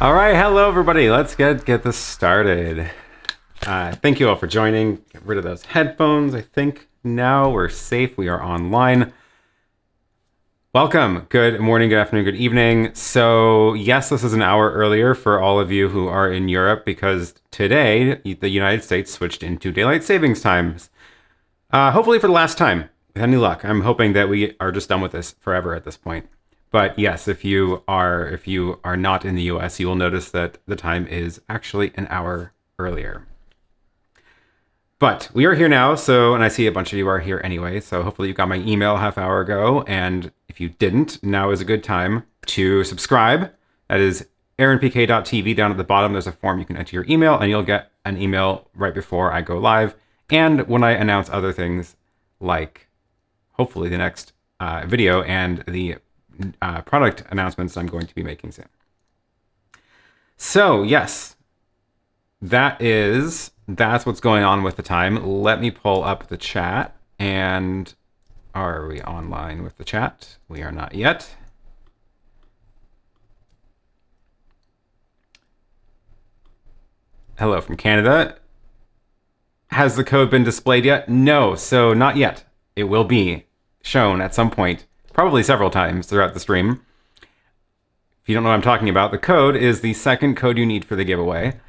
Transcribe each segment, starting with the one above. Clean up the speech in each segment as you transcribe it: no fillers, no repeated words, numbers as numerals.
All right, hello everybody. Let's get this started. Thank you all for joining. Get rid of those headphones. I think now we're safe. We are online. Welcome. Good morning, good afternoon, good evening. So yes, this is an hour earlier for all of you who are in Europe because today the United States switched into daylight savings times. Hopefully for the last time. With any luck, I'm hoping that we are just done with this forever at this point. But yes, if you are not in the US, you will notice that the time is actually an hour earlier. But we are here now, and I see a bunch of you are here anyway, so hopefully you got my email half hour ago, and if you didn't, now is a good time to subscribe. That is aaronpk.tv. Down at the bottom, there's a form you can enter your email, and you'll get an email right before I go live, and when I announce other things like hopefully the next video and the product announcements I'm going to be making soon. So yes, that's what's going on with the time. Let me pull up the chat. And are we online with the chat? We are not yet. Hello from Canada. Has the code been displayed yet? No, so not yet. It will be shown at some point, probably several times throughout the stream. If you don't know what I'm talking about, the code is the second code you need for the giveaway.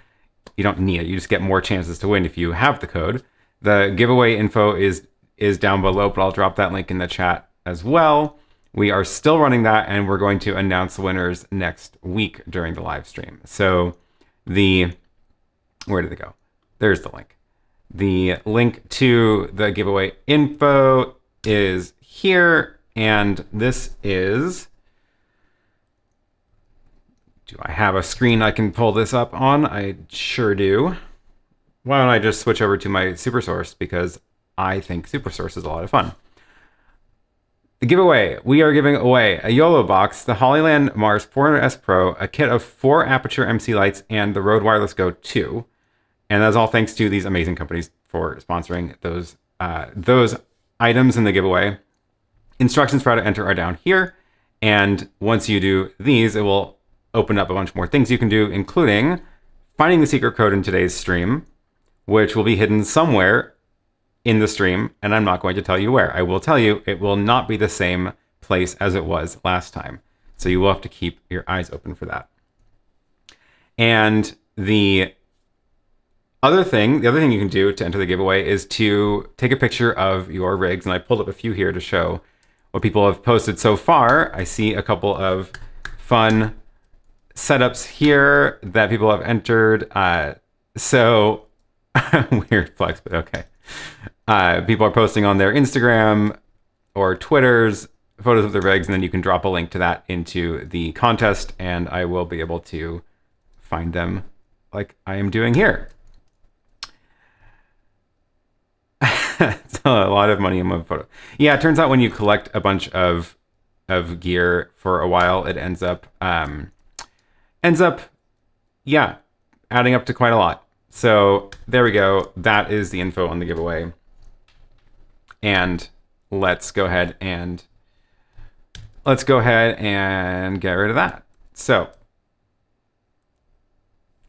You don't need it, you just get more chances to win if you have the code. The giveaway info is down below, but I'll drop that link in the chat as well. We are still running that, and we're going to announce the winners next week during the live stream. So where did it go? There's the link. The link to the giveaway info is here, and this is... Do I have a screen I can pull this up on? I sure do. Why don't I just switch over to my SuperSource, because I think SuperSource is a lot of fun. The giveaway. We are giving away a YoloBox, the Hollyland Mars 400S Pro, a kit of 4 Aputure MC lights, and the Røde Wireless Go 2. And that's all thanks to these amazing companies for sponsoring those items in the giveaway. Instructions for how to enter are down here. And once you do these, it will open up a bunch more things you can do, including finding the secret code in today's stream, which will be hidden somewhere in the stream, and I'm not going to tell you where. I will tell you it will not be the same place as it was last time. So you will have to keep your eyes open for that. And the other thing you can do to enter the giveaway is to take a picture of your rigs, and I pulled up a few here to show what people have posted so far. I see a couple of fun setups here that people have entered. So weird flex, but okay. People are posting on their Instagram or Twitter's photos of the rigs, and then you can drop a link to that into the contest, and I will be able to find them like I am doing here. It's a lot of money in one photo. Yeah, it turns out when you collect a bunch of gear for a while, it ends up yeah, adding up to quite a lot. So there we go. That is the info on the giveaway. And let's go ahead and get rid of that. So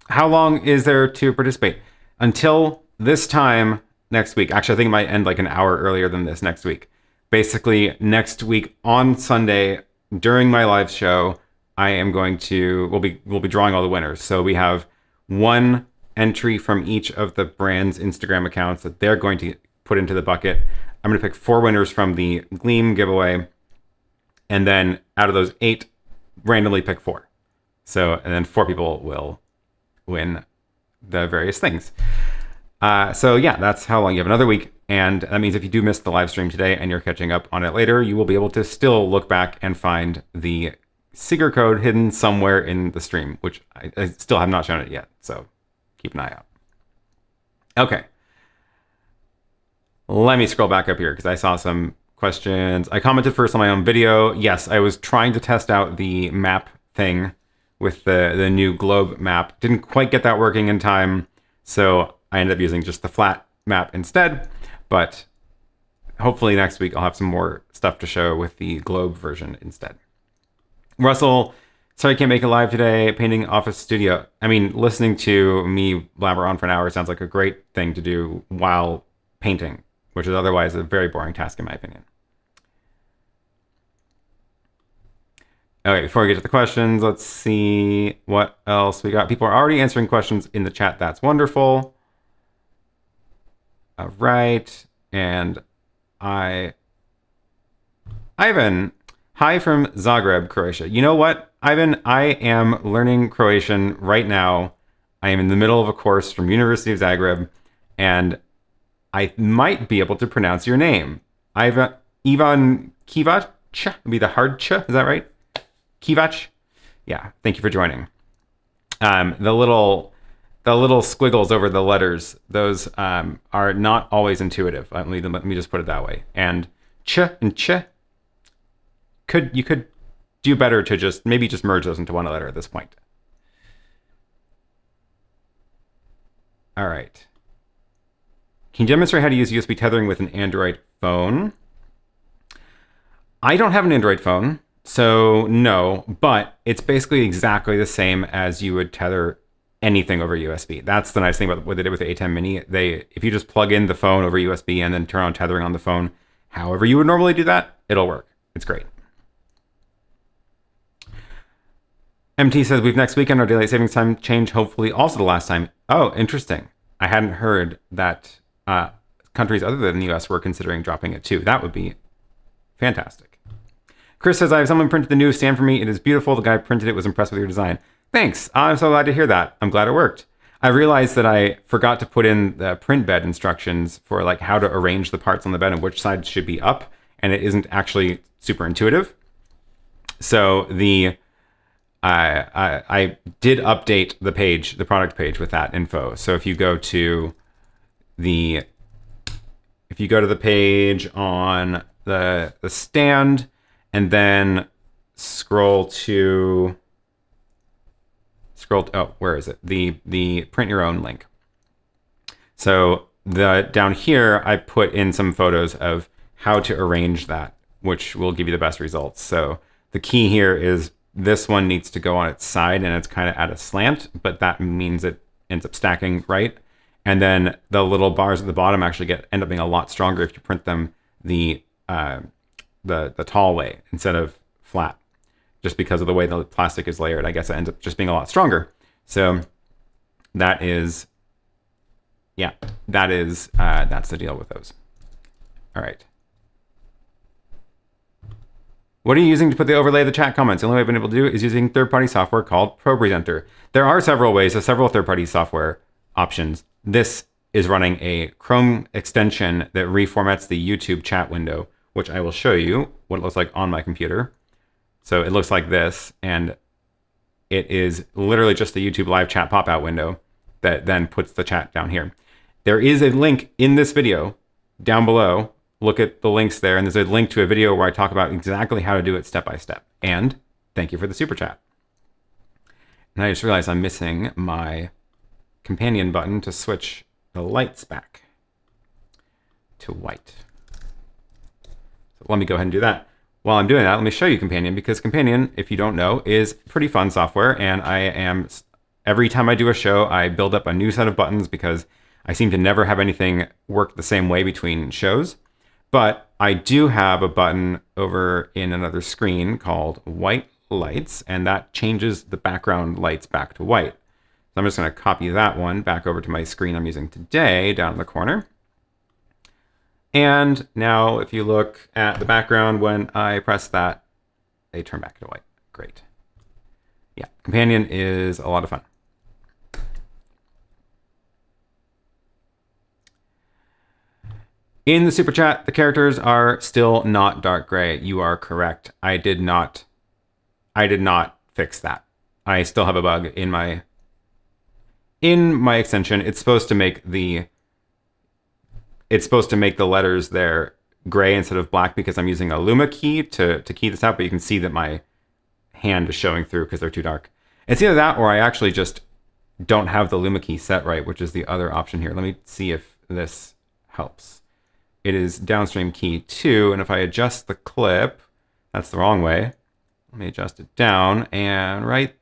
how long is there to participate? Until this time next week. Actually, I think it might end like an hour earlier than this next week. Basically, next week on Sunday during my live show, we'll be drawing all the winners. So we have one entry from each of the brand's Instagram accounts that they're going to put into the bucket. I'm going to pick 4 winners from the Gleam giveaway, and then out of those 8, randomly pick 4. So, and then 4 people will win the various things. So yeah, that's how long you have. Another week. And that means if you do miss the live stream today and you're catching up on it later, you will be able to still look back and find the secret code hidden somewhere in the stream, which I still have not shown it yet. So keep an eye out. Okay. Let me scroll back up here because I saw some questions. I commented first on my own video. Yes, I was trying to test out the map thing with the new globe map. Didn't quite get that working in time. So I ended up using just the flat map instead, but hopefully next week I'll have some more stuff to show with the globe version instead. Russell Sorry I can't make it live today. Painting office studio. I mean, listening to me blabber on for an hour sounds like a great thing to do while painting, which is otherwise a very boring task in my opinion. Okay, before we get to the questions, let's see what else we got. People are already answering questions in the chat. That's wonderful. All right. And Ivan, hi from Zagreb, Croatia. You know what, Ivan? I am learning Croatian right now. I am in the middle of a course from University of Zagreb, and I might be able to pronounce your name. Ivan Kivac would be the hard ch. Is that right? Kivac? Yeah, thank you for joining. The little squiggles over the letters, those are not always intuitive. Let me just put it that way. And ch and ch, you could do better to maybe just merge those into one letter at this point. All right. Can you demonstrate how to use USB tethering with an Android phone? I don't have an Android phone, so no, but it's basically exactly the same as you would tether anything over USB. That's the nice thing about what they did with the ATEM Mini. If you just plug in the phone over USB and then turn on tethering on the phone, however you would normally do that, it'll work. It's great. MT says, we've next weekend our daylight savings time change, hopefully also the last time. Oh, interesting. I hadn't heard that countries other than the US were considering dropping it too. That would be fantastic. Chris says, I have someone printed the new stand for me. It is beautiful. The guy printed it, was impressed with your design. Thanks. I'm so glad to hear that. I'm glad it worked. I realized that I forgot to put in the print bed instructions for like how to arrange the parts on the bed and which side should be up, and it isn't actually super intuitive. So I did update the page, the product page, with that info. So if you go to the page on the stand and then where is it? The print your own link. So down here I put in some photos of how to arrange that, which will give you the best results. So the key here is this one needs to go on its side and it's kind of at a slant, but that means it ends up stacking right. And then the little bars at the bottom actually end up being a lot stronger if you print them the tall way instead of flat, just because of the way the plastic is layered. I guess it ends up just being a lot stronger. So that's the deal with those. All right. What are you using to put the overlay of the chat comments? The only way I've been able to do it is using third-party software called ProPresenter. There are several ways, several third-party software options. This is running a Chrome extension that reformats the YouTube chat window, which I will show you what it looks like on my computer. So it looks like this, and it is literally just the YouTube live chat pop-out window that then puts the chat down here. There is a link in this video down below. Look at the links there, and there's a link to a video where I talk about exactly how to do it step by step. And thank you for the super chat. And I just realized I'm missing my companion button to switch the lights back to white. So let me go ahead and do that. While I'm doing that, let me show you Companion, because Companion, if you don't know, is pretty fun software. And every time I do a show, I build up a new set of buttons because I seem to never have anything work the same way between shows. But I do have a button over in another screen called White Lights, and that changes the background lights back to white. So I'm just going to copy that one back over to my screen I'm using today down in the corner. And now if you look at the background, when I press that, they turn back to white. Great. Yeah, Companion is a lot of fun. In the super chat, the characters are still not dark gray. You are correct. I did not fix that. I still have a bug in my extension. It's supposed to make the letters there gray instead of black because I'm using a Luma key to key this out, but you can see that my hand is showing through because they're too dark. It's either that or I actually just don't have the Luma key set right, which is the other option here. Let me see if this helps. It is downstream key 2, and if I adjust the clip, that's the wrong way. Let me adjust it down and right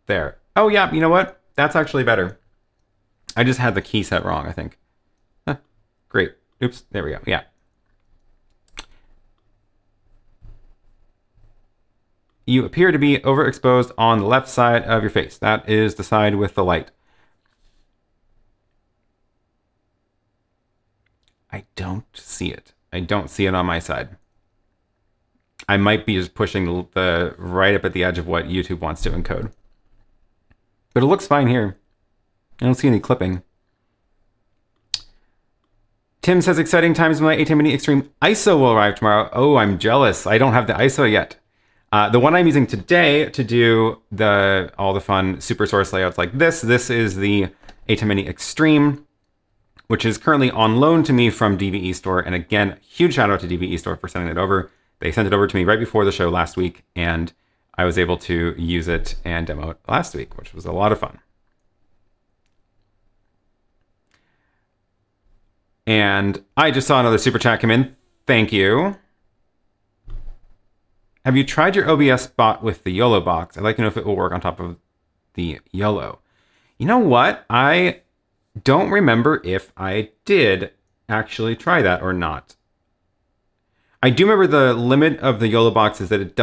there. Oh yeah, you know what? That's actually better. I just had the key set wrong, I think. Huh, great. Oops, there we go. Yeah. You appear to be overexposed on the left side of your face. That is the side with the light. I don't see it. I don't see it on my side. I might be just pushing the right up at the edge of what YouTube wants to encode. But it looks fine here. I don't see any clipping. Tim says, exciting times when my ATEM Mini Extreme ISO will arrive tomorrow. Oh, I'm jealous. I don't have the ISO yet. The one I'm using today to do all the fun SuperSource layouts like this is the ATEM Mini Extreme, which is currently on loan to me from DVE Store. And again, huge shout out to DVE Store for sending it over. They sent it over to me right before the show last week, and I was able to use it and demo it last week, which was a lot of fun. And I just saw another super chat come in. Thank you. Have you tried your OBS bot with the YoloBox? I'd like to know if it will work on top of the YOLO. You know what? I don't remember if I did actually try that or not. I do remember the limit of the YoloBox is that it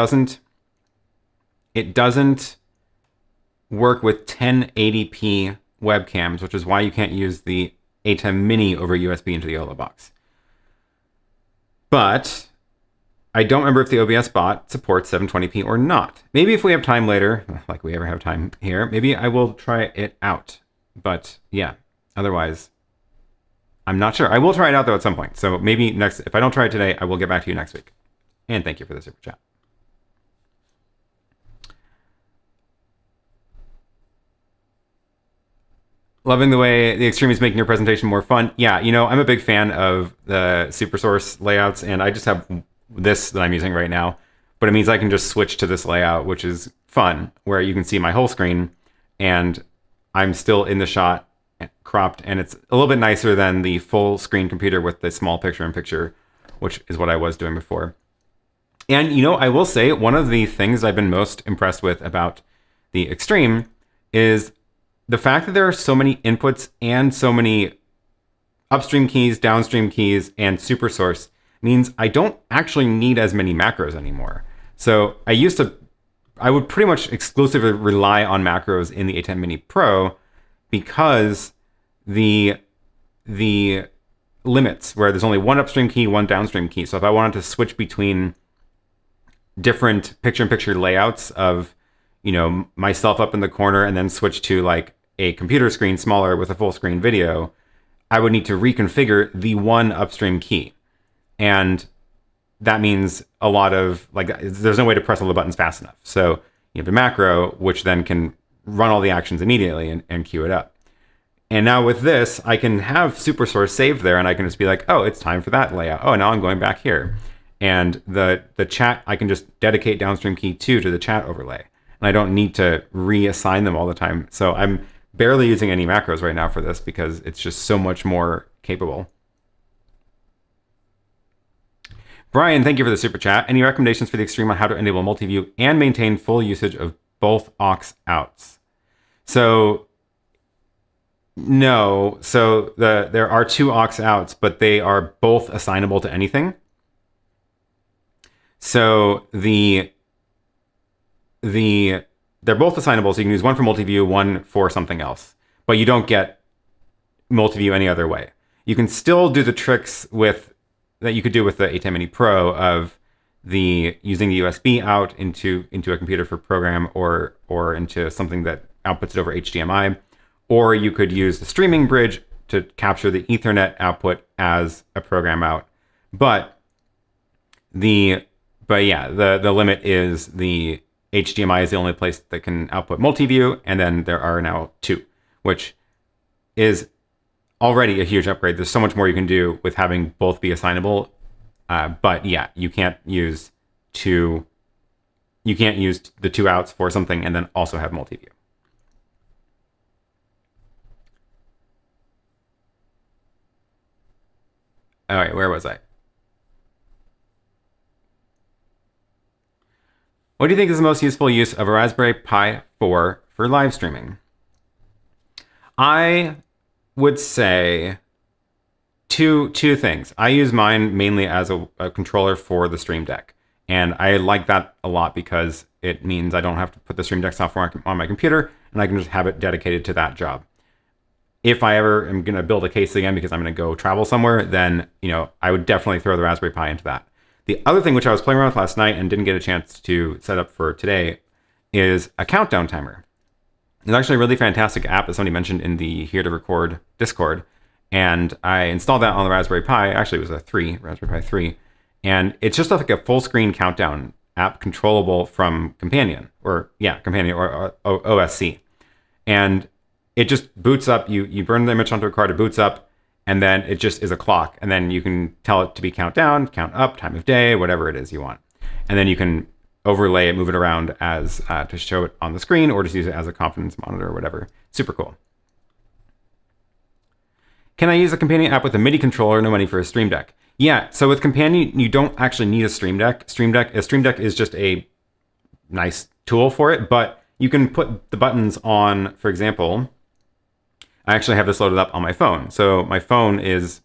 doesn't work with 1080p webcams, which is why you can't use the ATEM Mini over USB into the YoloBox. But I don't remember if the OBS bot supports 720p or not. Maybe if we have time later, like we ever have time here, maybe I will try it out. But yeah, otherwise, I'm not sure. I will try it out though at some point. So maybe if I don't try it today, I will get back to you next week. And thank you for the super chat. Loving the way the Extreme is making your presentation more fun. Yeah, you know, I'm a big fan of the SuperSource layouts, and I just have this that I'm using right now. But it means I can just switch to this layout, which is fun, where you can see my whole screen, and I'm still in the shot, cropped, and it's a little bit nicer than the full screen computer with the small picture-in-picture, which is what I was doing before. And, you know, I will say one of the things I've been most impressed with about the Extreme is the fact that there are so many inputs and so many upstream keys, downstream keys, and SuperSource means I don't actually need as many macros anymore. So I would pretty much exclusively rely on macros in the ATEM Mini Pro because the limits where there's only one upstream key, one downstream key. So if I wanted to switch between different picture-in-picture layouts of, you know, myself up in the corner and then switch to like a computer screen smaller with a full screen video, I would need to reconfigure the one upstream key. And that means a lot of, like, there's no way to press all the buttons fast enough. So you have a macro, which then can run all the actions immediately and queue it up. And now with this, I can have SuperSource saved there, and I can just be like, oh, it's time for that layout. Oh, now I'm going back here. And the chat, I can just dedicate downstream key 2 to the chat overlay. And I don't need to reassign them all the time. So I'm barely using any macros right now for this because it's just so much more capable. Brian, thank you for the super chat. Any recommendations for the Extreme on how to enable Multiview and maintain full usage of both aux outs? So no. So there are two aux outs, but they are both assignable to anything. So they're both assignable, so you can use one for Multiview, one for something else. But you don't get Multiview any other way. You can still do the tricks that you could do with the ATEM Mini Pro of using the USB out into a computer for program or into something that outputs it over HDMI. Or you could use the streaming bridge to capture the Ethernet output as a program out. But yeah, the limit is the HDMI is the only place that can output Multiview, and then there are now two, which is already a huge upgrade. There's so much more you can do with having both be assignable. But yeah, you can't use the two outs for something and then also have Multiview. All right, where was I? What do you think is the most useful use of a Raspberry Pi 4 for live streaming? I would say two things. I use mine mainly as a controller for the Stream Deck. And I like that a lot because it means I don't have to put the Stream Deck software on my computer, and I can just have it dedicated to that job. If I ever am going to build a case again because I'm going to go travel somewhere, then, I would definitely throw the Raspberry Pi into that. The other thing which I was playing around with last night and didn't get a chance to set up for today is a countdown timer. It's actually a really fantastic app that somebody mentioned in the Here to Record Discord. And I installed that on the Raspberry Pi. Actually, it was a Raspberry Pi 3. And it's just like a full screen countdown app controllable from Companion or OSC. And it just boots up. You burn the image onto a card, it boots up, and then it just is a clock. And then you can tell it to be count down, count up, time of day, whatever it is you want. And then you can overlay it, move it around as to show it on the screen, or just use it as a confidence monitor or whatever. Super cool. Can I use a Companion app with a MIDI controller? No money for a Stream Deck. Yeah, so with Companion, you don't actually need a Stream Deck. A Stream Deck is just a nice tool for it, but you can put the buttons on, for example, I actually have this loaded up on my phone. So my phone is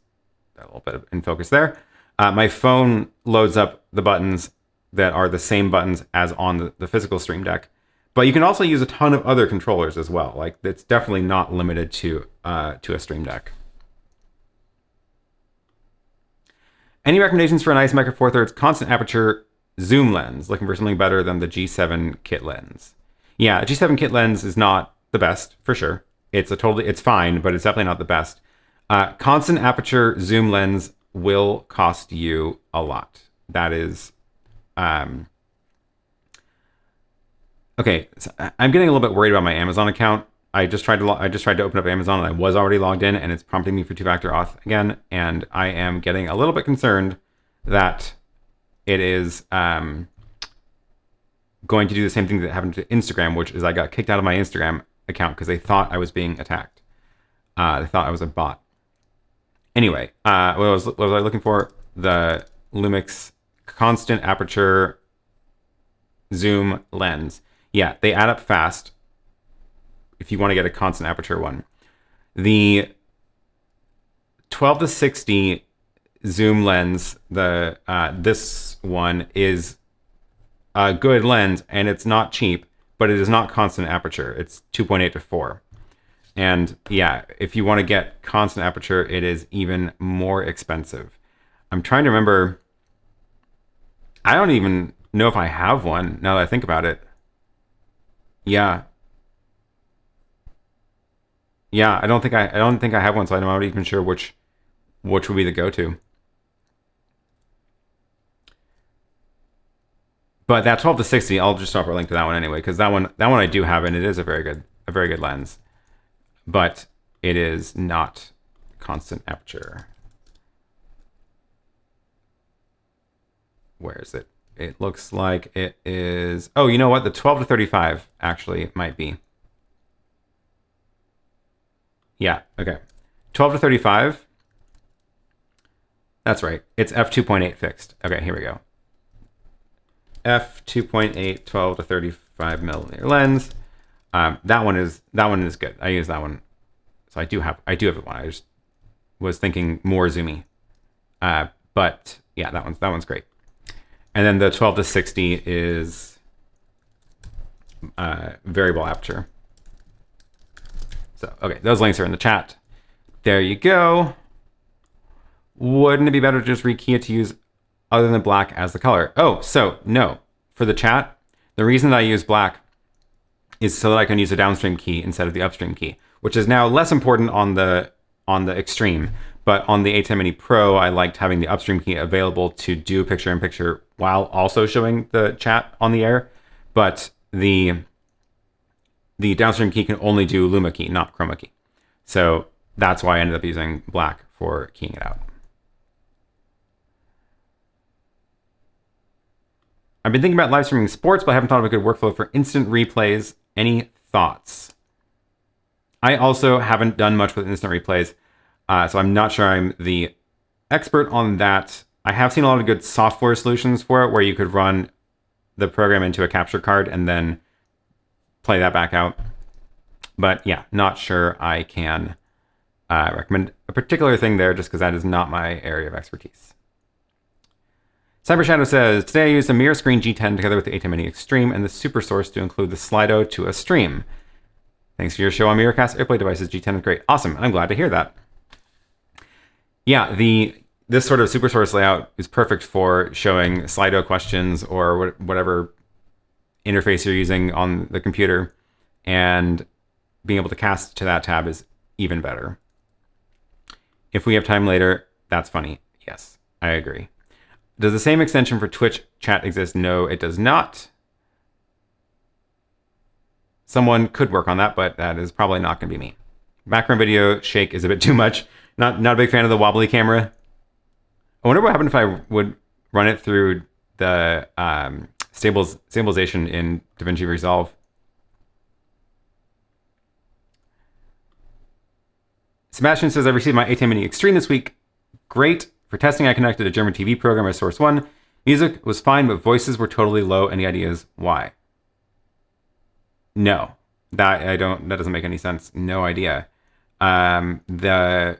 a little bit in focus there. My phone loads up the buttons that are the same buttons as on the physical Stream Deck. But you can also use a ton of other controllers as well. Like, it's definitely not limited to a Stream Deck. Any recommendations for a nice Micro Four Thirds constant aperture zoom lens? Looking for something better than the G7 kit lens. Yeah, a G7 kit lens is not the best, for sure. It's fine, but it's definitely not the best. Constant aperture zoom lens will cost you a lot. That is, okay. So I'm getting a little bit worried about my Amazon account. I just tried to open up Amazon, and I was already logged in, and it's prompting me for two-factor auth again. And I am getting a little bit concerned that it is going to do the same thing that happened to Instagram, which is I got kicked out of my Instagram account because they thought I was being attacked. They thought I was a bot. Anyway, what was I looking for? The Lumix constant aperture zoom lens. Yeah, they add up fast if you want to get a constant aperture one. The 12 to 60 zoom lens, this one is a good lens, and it's not cheap, but it is not constant aperture. It's 2.8 to 4. And yeah, if you want to get constant aperture, it is even more expensive. I'm trying to remember. I don't even know if I have one now that I think about it. Yeah. Yeah, I don't think I have one, so I'm not even sure which would be the go-to. But that 12 to 60, I'll just drop a link to that one anyway, because that one I do have, and it is a very good lens. But it is not constant aperture. Where is it? It looks like it is. Oh, you know what? The 12 to 35 actually might be. Yeah, okay. 12 to 35. That's right. It's f2.8 fixed. Okay, here we go. f2.8 12 to 35 millimeter lens. That one is good. I use that one, so I do have it one. I just was thinking more zoomy, but yeah, that one's great. And then the 12 to 60 is variable aperture. So okay, those links are in the chat. There you go. Wouldn't it be better to just rekey it to use other than black as the color? Oh, so no, for the chat, the reason that I use black is so that I can use a downstream key instead of the upstream key, which is now less important on the Extreme. But on the ATEM Mini Pro, I liked having the upstream key available to do picture-in-picture while also showing the chat on the air. But the downstream key can only do Luma key, not Chroma key. So that's why I ended up using black for keying it out. I've been thinking about live streaming sports, but I haven't thought of a good workflow for instant replays. Any thoughts? I also haven't done much with instant replays, so I'm not sure I'm the expert on that. I have seen a lot of good software solutions for it, where you could run the program into a capture card and then play that back out. But yeah, not sure I can recommend a particular thing there just because that is not my area of expertise. Cyber Shadow says, today I used a mirror screen G10 together with the ATEM Mini Extreme and the SuperSource to include the Slido to a stream. Thanks for your show on Mirrorcast AirPlay devices. G10 is great. Awesome. I'm glad to hear that. Yeah, this sort of SuperSource layout is perfect for showing Slido questions or whatever interface you're using on the computer, and being able to cast to that tab is even better. If we have time later, that's funny. Yes, I agree. Does the same extension for Twitch chat exist? No, it does not. Someone could work on that, but that is probably not going to be me. Background video shake is a bit too much. Not a big fan of the wobbly camera. I wonder what happened if I would run it through the stabilization in DaVinci Resolve. Sebastian says, I received my ATEM Mini Extreme this week. Great. For testing, I connected a German TV program as source 1. Music was fine, but voices were totally low. Any ideas why? No. That doesn't make any sense. No idea. The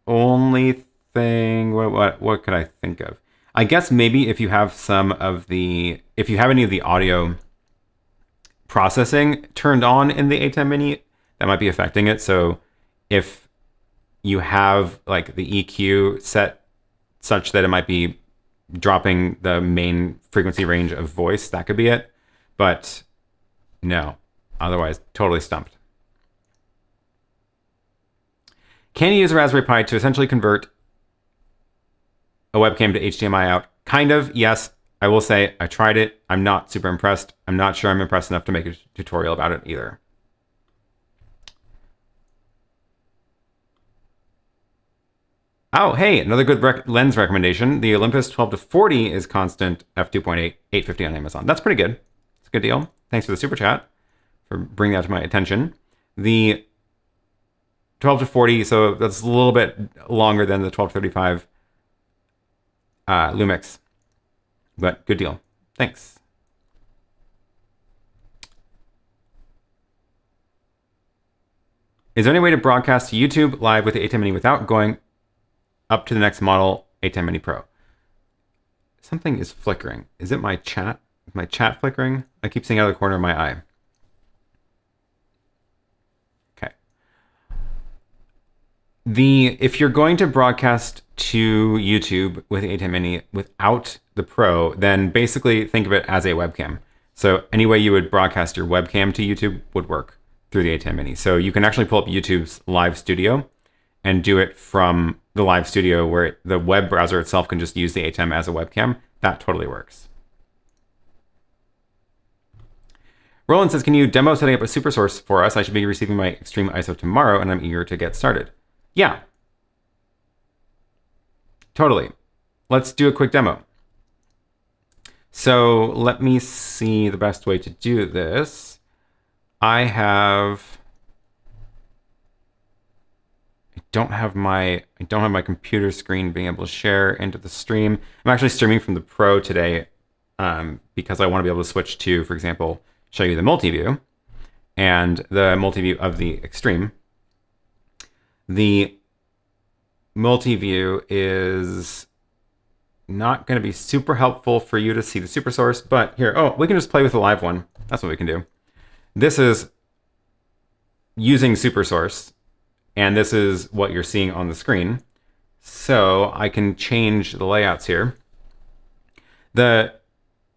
only thing, what could I think of? I guess maybe if you have if you have any of the audio processing turned on in the ATEM Mini, that might be affecting it. So if you have like the EQ set such that it might be dropping the main frequency range of voice, that could be it. But no, otherwise totally stumped. Can you use a Raspberry Pi to essentially convert a webcam to HDMI out? Kind of, yes. I will say I tried it. I'm not super impressed. I'm not sure I'm impressed enough to make a tutorial about it either. Oh, hey, another good lens recommendation. The Olympus 12-40 is constant f2.8, $8.50 on Amazon. That's pretty good. It's a good deal. Thanks for the super chat for bringing that to my attention. The 12-40, so that's a little bit longer than the 12-35 Lumix, but good deal. Thanks. Is there any way to broadcast to YouTube live with the ATEM Mini without going up to the next model, ATEM Mini Pro? Something is flickering. Is it my chat? Is my chat flickering? I keep seeing out of the corner of my eye. Okay. If you're going to broadcast to YouTube with the ATEM Mini without the Pro, then basically think of it as a webcam. So any way you would broadcast your webcam to YouTube would work through the ATEM Mini. So you can actually pull up YouTube's live studio and do it from the live studio where the web browser itself can just use the ATEM as a webcam. That totally works. Roland says, can you demo setting up a SuperSource for us? I should be receiving my Extreme ISO tomorrow and I'm eager to get started. Yeah. Totally. Let's do a quick demo. So let me see the best way to do this. I don't have my computer screen being able to share into the stream. I'm actually streaming from the Pro today because I want to be able to switch to, for example, show you the multi-view and the multi-view of the Extreme. The multi-view is not going to be super helpful for you to see the SuperSource, but here, we can just play with the live one. That's what we can do. This is using SuperSource, and this is what you're seeing on the screen. So I can change the layouts here. The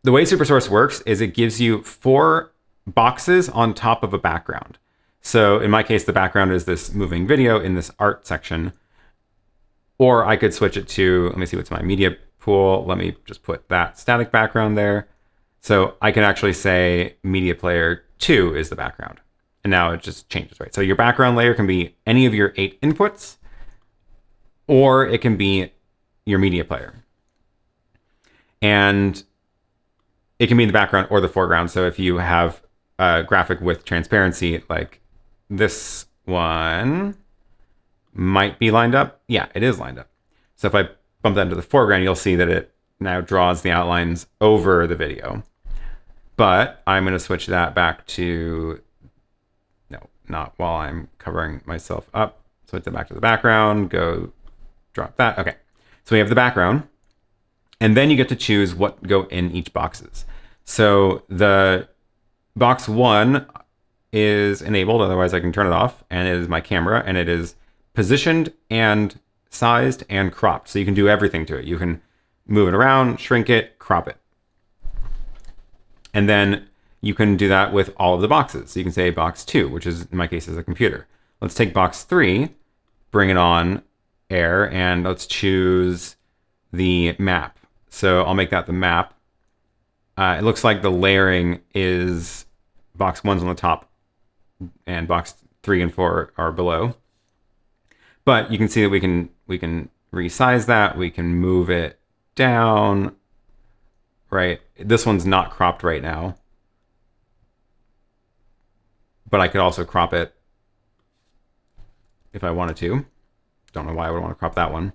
way SuperSource works is it gives you 4 boxes on top of a background. So in my case, the background is this moving video in this art section. Or I could switch it to, let me see what's my media pool. Let me just put that static background there. So I can actually say media player 2 is the background. And now it just changes, right? So your background layer can be any of your 8 inputs, or it can be your media player. And it can be in the background or the foreground. So if you have a graphic with transparency, like this one might be lined up. Yeah, it is lined up. So if I bump that into the foreground, you'll see that it now draws the outlines over the video. But I'm going to switch that back to, no, not while I'm covering myself up. Switch that back to the background, go drop that. Okay, so we have the background. And then you get to choose what go in each boxes. So the box 1 is enabled, otherwise I can turn it off, and it is my camera, and it is positioned and sized and cropped. So you can do everything to it. You can move it around, shrink it, crop it. And then you can do that with all of the boxes. So you can say box 2, which is, in my case, is a computer. Let's take box 3, bring it on air, and let's choose the map. So I'll make that the map. It looks like the layering is box 1's on the top and box 3 and 4 are below. But you can see that we can resize that. We can move it down, right? This one's not cropped right now, but I could also crop it if I wanted to. Don't know why I would want to crop that one.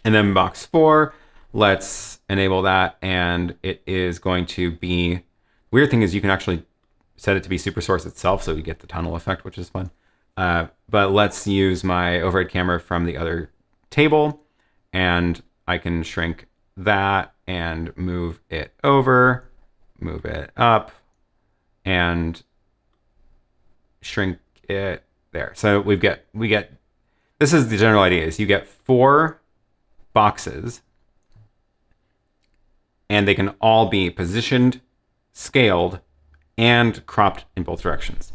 And then box 4, let's enable that, and it is going to be, weird thing is you can actually set it to be SuperSource itself, so you get the tunnel effect, which is fun. But let's use my overhead camera from the other table, and I can shrink that and move it over, move it up, and shrink it there. So we get, this is the general idea, is you get 4 boxes, and they can all be positioned, scaled, and cropped in both directions.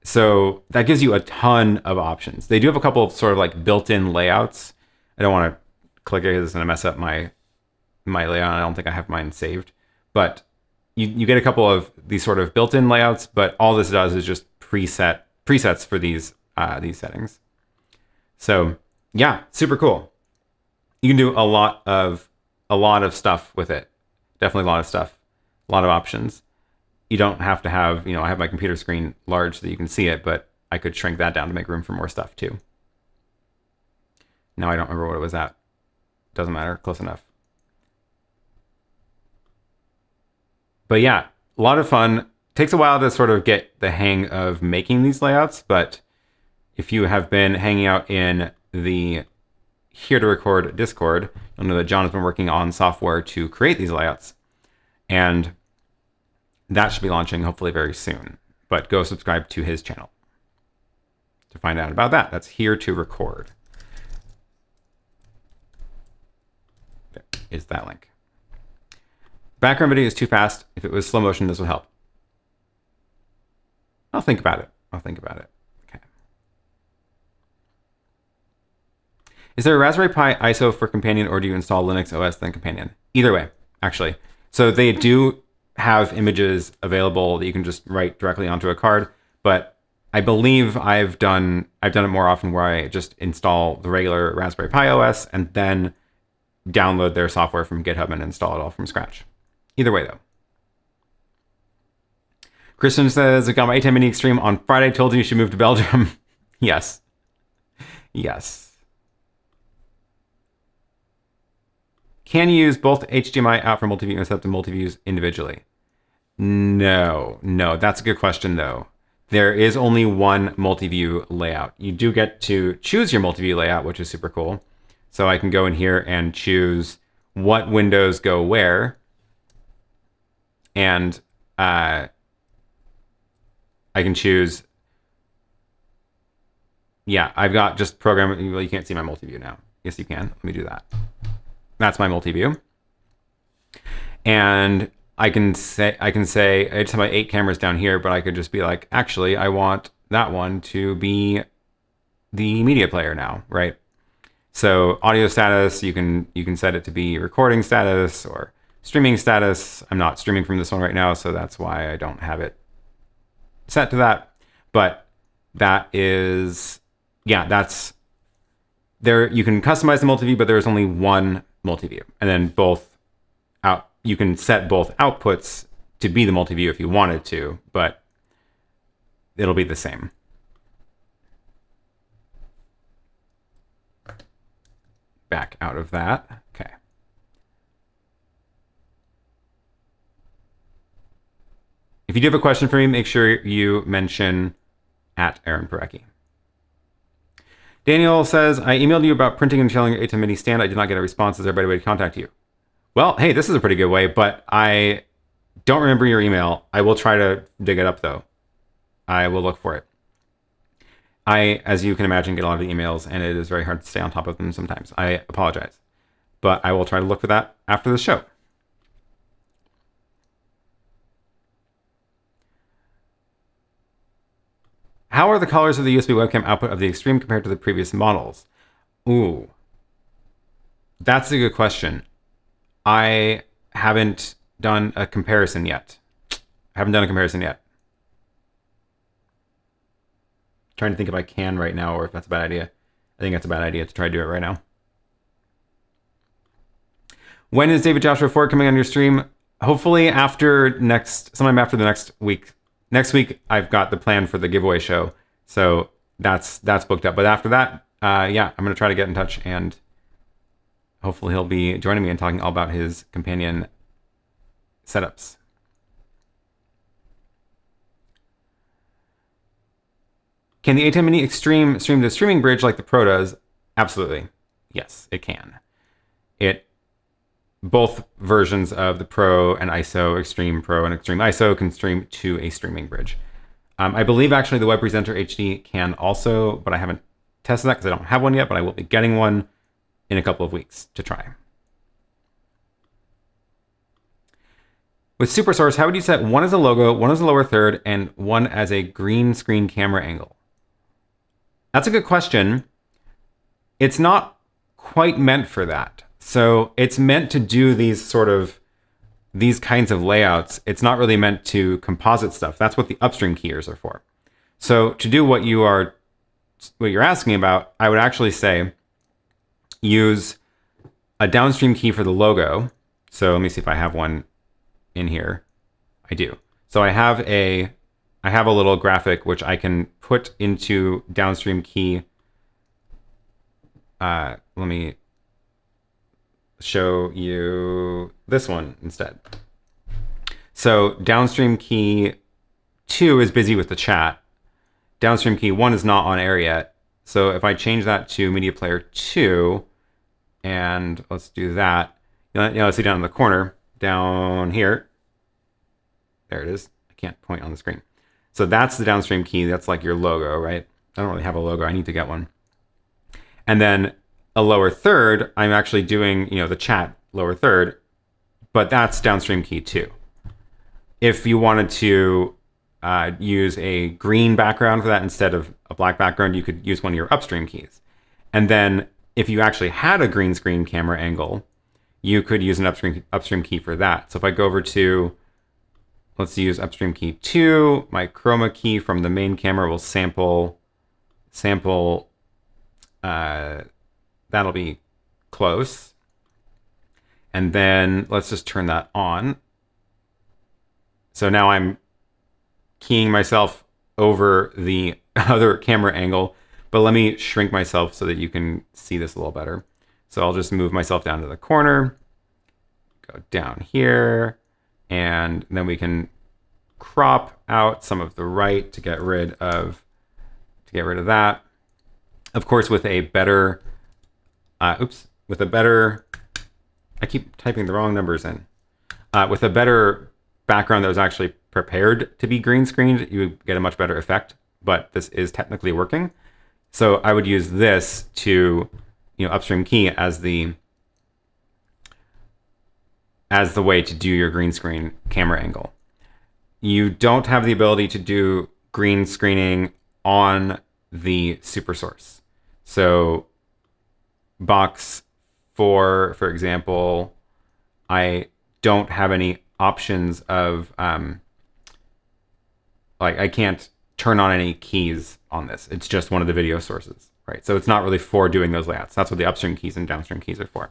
So that gives you a ton of options. They do have a couple of sort of like built-in layouts. I don't want to click it because it's going to mess up my layout. I don't think I have mine saved. But you get a couple of these sort of built-in layouts, but all this does is just presets for these settings. So yeah, super cool. You can do a lot of stuff with it. Definitely a lot of stuff, a lot of options. You don't have to have, I have my computer screen large so that you can see it, but I could shrink that down to make room for more stuff too. Now I don't remember what it was at. Doesn't matter, close enough. But yeah, a lot of fun. Takes a while to sort of get the hang of making these layouts, but if you have been hanging out in the Here to Record Discord, you'll know that John has been working on software to create these layouts, and that should be launching hopefully very soon. But go subscribe to his channel to find out about that. That's Here to Record. There is that link. Background video is too fast. If it was slow motion, this would help. I'll think about it. Okay. Is there a Raspberry Pi ISO for Companion, or do you install Linux OS then Companion? Either way, actually. So they do have images available that you can just write directly onto a card, but I believe I've done it more often where I just install the regular Raspberry Pi OS and then download their software from GitHub and install it all from scratch. Either way, though. Christian says, I got my ATEM Mini Extreme on Friday. Told you should move to Belgium. Yes. Yes. Can you use both HDMI out for Multiview and set up the Multiviews individually? No. That's a good question, though. There is only one Multiview layout. You do get to choose your Multiview layout, which is super cool. So I can go in here and choose what windows go where. And I can choose, yeah, I've got just program, well, you can't see my Multiview now. Yes, you can. Let me do that. That's my Multiview. And I can say, I just have my 8 cameras down here, but I could just be like, actually, I want that one to be the media player now, right? So audio status, you can set it to be recording status or streaming status. I'm not streaming from this one right now, so that's why I don't have it set to that. But that is, yeah, that's there. You can customize the Multiview, but there's only one Multiview, and then both out. You can set both outputs to be the Multiview if you wanted to, but it'll be the same. Back out of that. Okay. If you do have a question for me, make sure you mention @AaronParecki. Daniel says, I emailed you about printing and installing your ATEM Mini stand. I did not get a response. Is there a better way to contact you? Well, hey, this is a pretty good way, but I don't remember your email. I will try to dig it up, though. I will look for it. I, as you can imagine, get a lot of emails, and it is very hard to stay on top of them sometimes. I apologize. But I will try to look for that after the show. How are the colors of the USB webcam output of the Extreme compared to the previous models? Ooh, that's a good question. I haven't done a comparison yet. Trying to think if I can right now or if that's a bad idea. I think that's a bad idea to try to do it right now. When is David Joshua Ford coming on your stream? Hopefully sometime after the next week. Next week, I've got the plan for the giveaway show. So that's booked up. But after that, yeah, I'm going to try to get in touch, and hopefully he'll be joining me and talking all about his companion setups. Can the ATEM Mini Extreme stream to streaming bridge like the Pro does? Absolutely. Yes, it can. Both versions of the Pro and ISO, Extreme Pro and Extreme ISO, can stream to a streaming bridge. I believe actually the Web Presenter HD can also, but I haven't tested that because I don't have one yet, but I will be getting one in a couple of weeks to try. With SuperSource, how would you set one as a logo, one as a lower third, and one as a green screen camera angle? That's a good question. It's not quite meant for that. So it's meant to do these kinds of layouts. It's not really meant to composite stuff. That's what the upstream keyers are for. So to do what you're asking about, I would actually say use a downstream key for the logo. So let me see if I have one in here. I do. So I have a little graphic which I can put into downstream key. Let me show you this one instead. So downstream key 2 is busy with the chat. Downstream key 1 is not on air yet. So if I change that to media player 2, and let's do that. Let's see down in the corner, down here. There it is. I can't point on the screen. So that's the downstream key. That's like your logo, right? I don't really have a logo. I need to get one. And then a lower third, I'm actually doing, the chat lower third, but that's downstream key 2. If you wanted to use a green background for that instead of a black background, you could use one of your upstream keys. And then if you actually had a green screen camera angle, you could use an upstream key for that. So if I go over to, let's use upstream key 2, my chroma key from the main camera will sample, that'll be close. And then let's just turn that on. So now I'm keying myself over the other camera angle, but let me shrink myself so that you can see this a little better. So I'll just move myself down to the corner, go down here, and then we can crop out some of the right to get rid of that. Of course, with a better, I keep typing the wrong numbers in. With a better background that was actually prepared to be green screened, you get a much better effect, but this is technically working. So I would use this to, upstream key as the way to do your green screen camera angle. You don't have the ability to do green screening on the SuperSource. So box 4, for example, I don't have any options of, I can't turn on any keys on this. It's just one of the video sources, right? So it's not really for doing those layouts. That's what the upstream keys and downstream keys are for.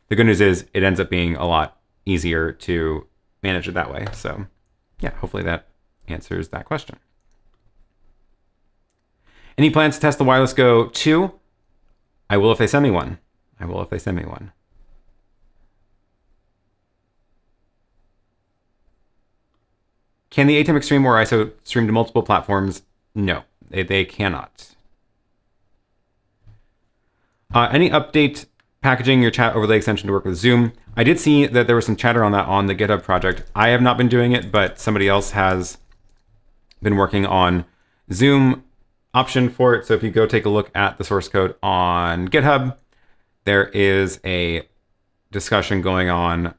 The good news is it ends up being a lot easier to manage it that way. So yeah, hopefully that answers that question. Any plans to test the Wireless Go 2? I will if they send me one. Can the ATEM Extreme or ISO stream to multiple platforms? No, they cannot. Any update packaging your chat overlay extension to work with Zoom? I did see that there was some chatter on that on the GitHub project. I have not been doing it, but somebody else has been working on Zoom option for it. So if you go take a look at the source code on GitHub, there is a discussion going on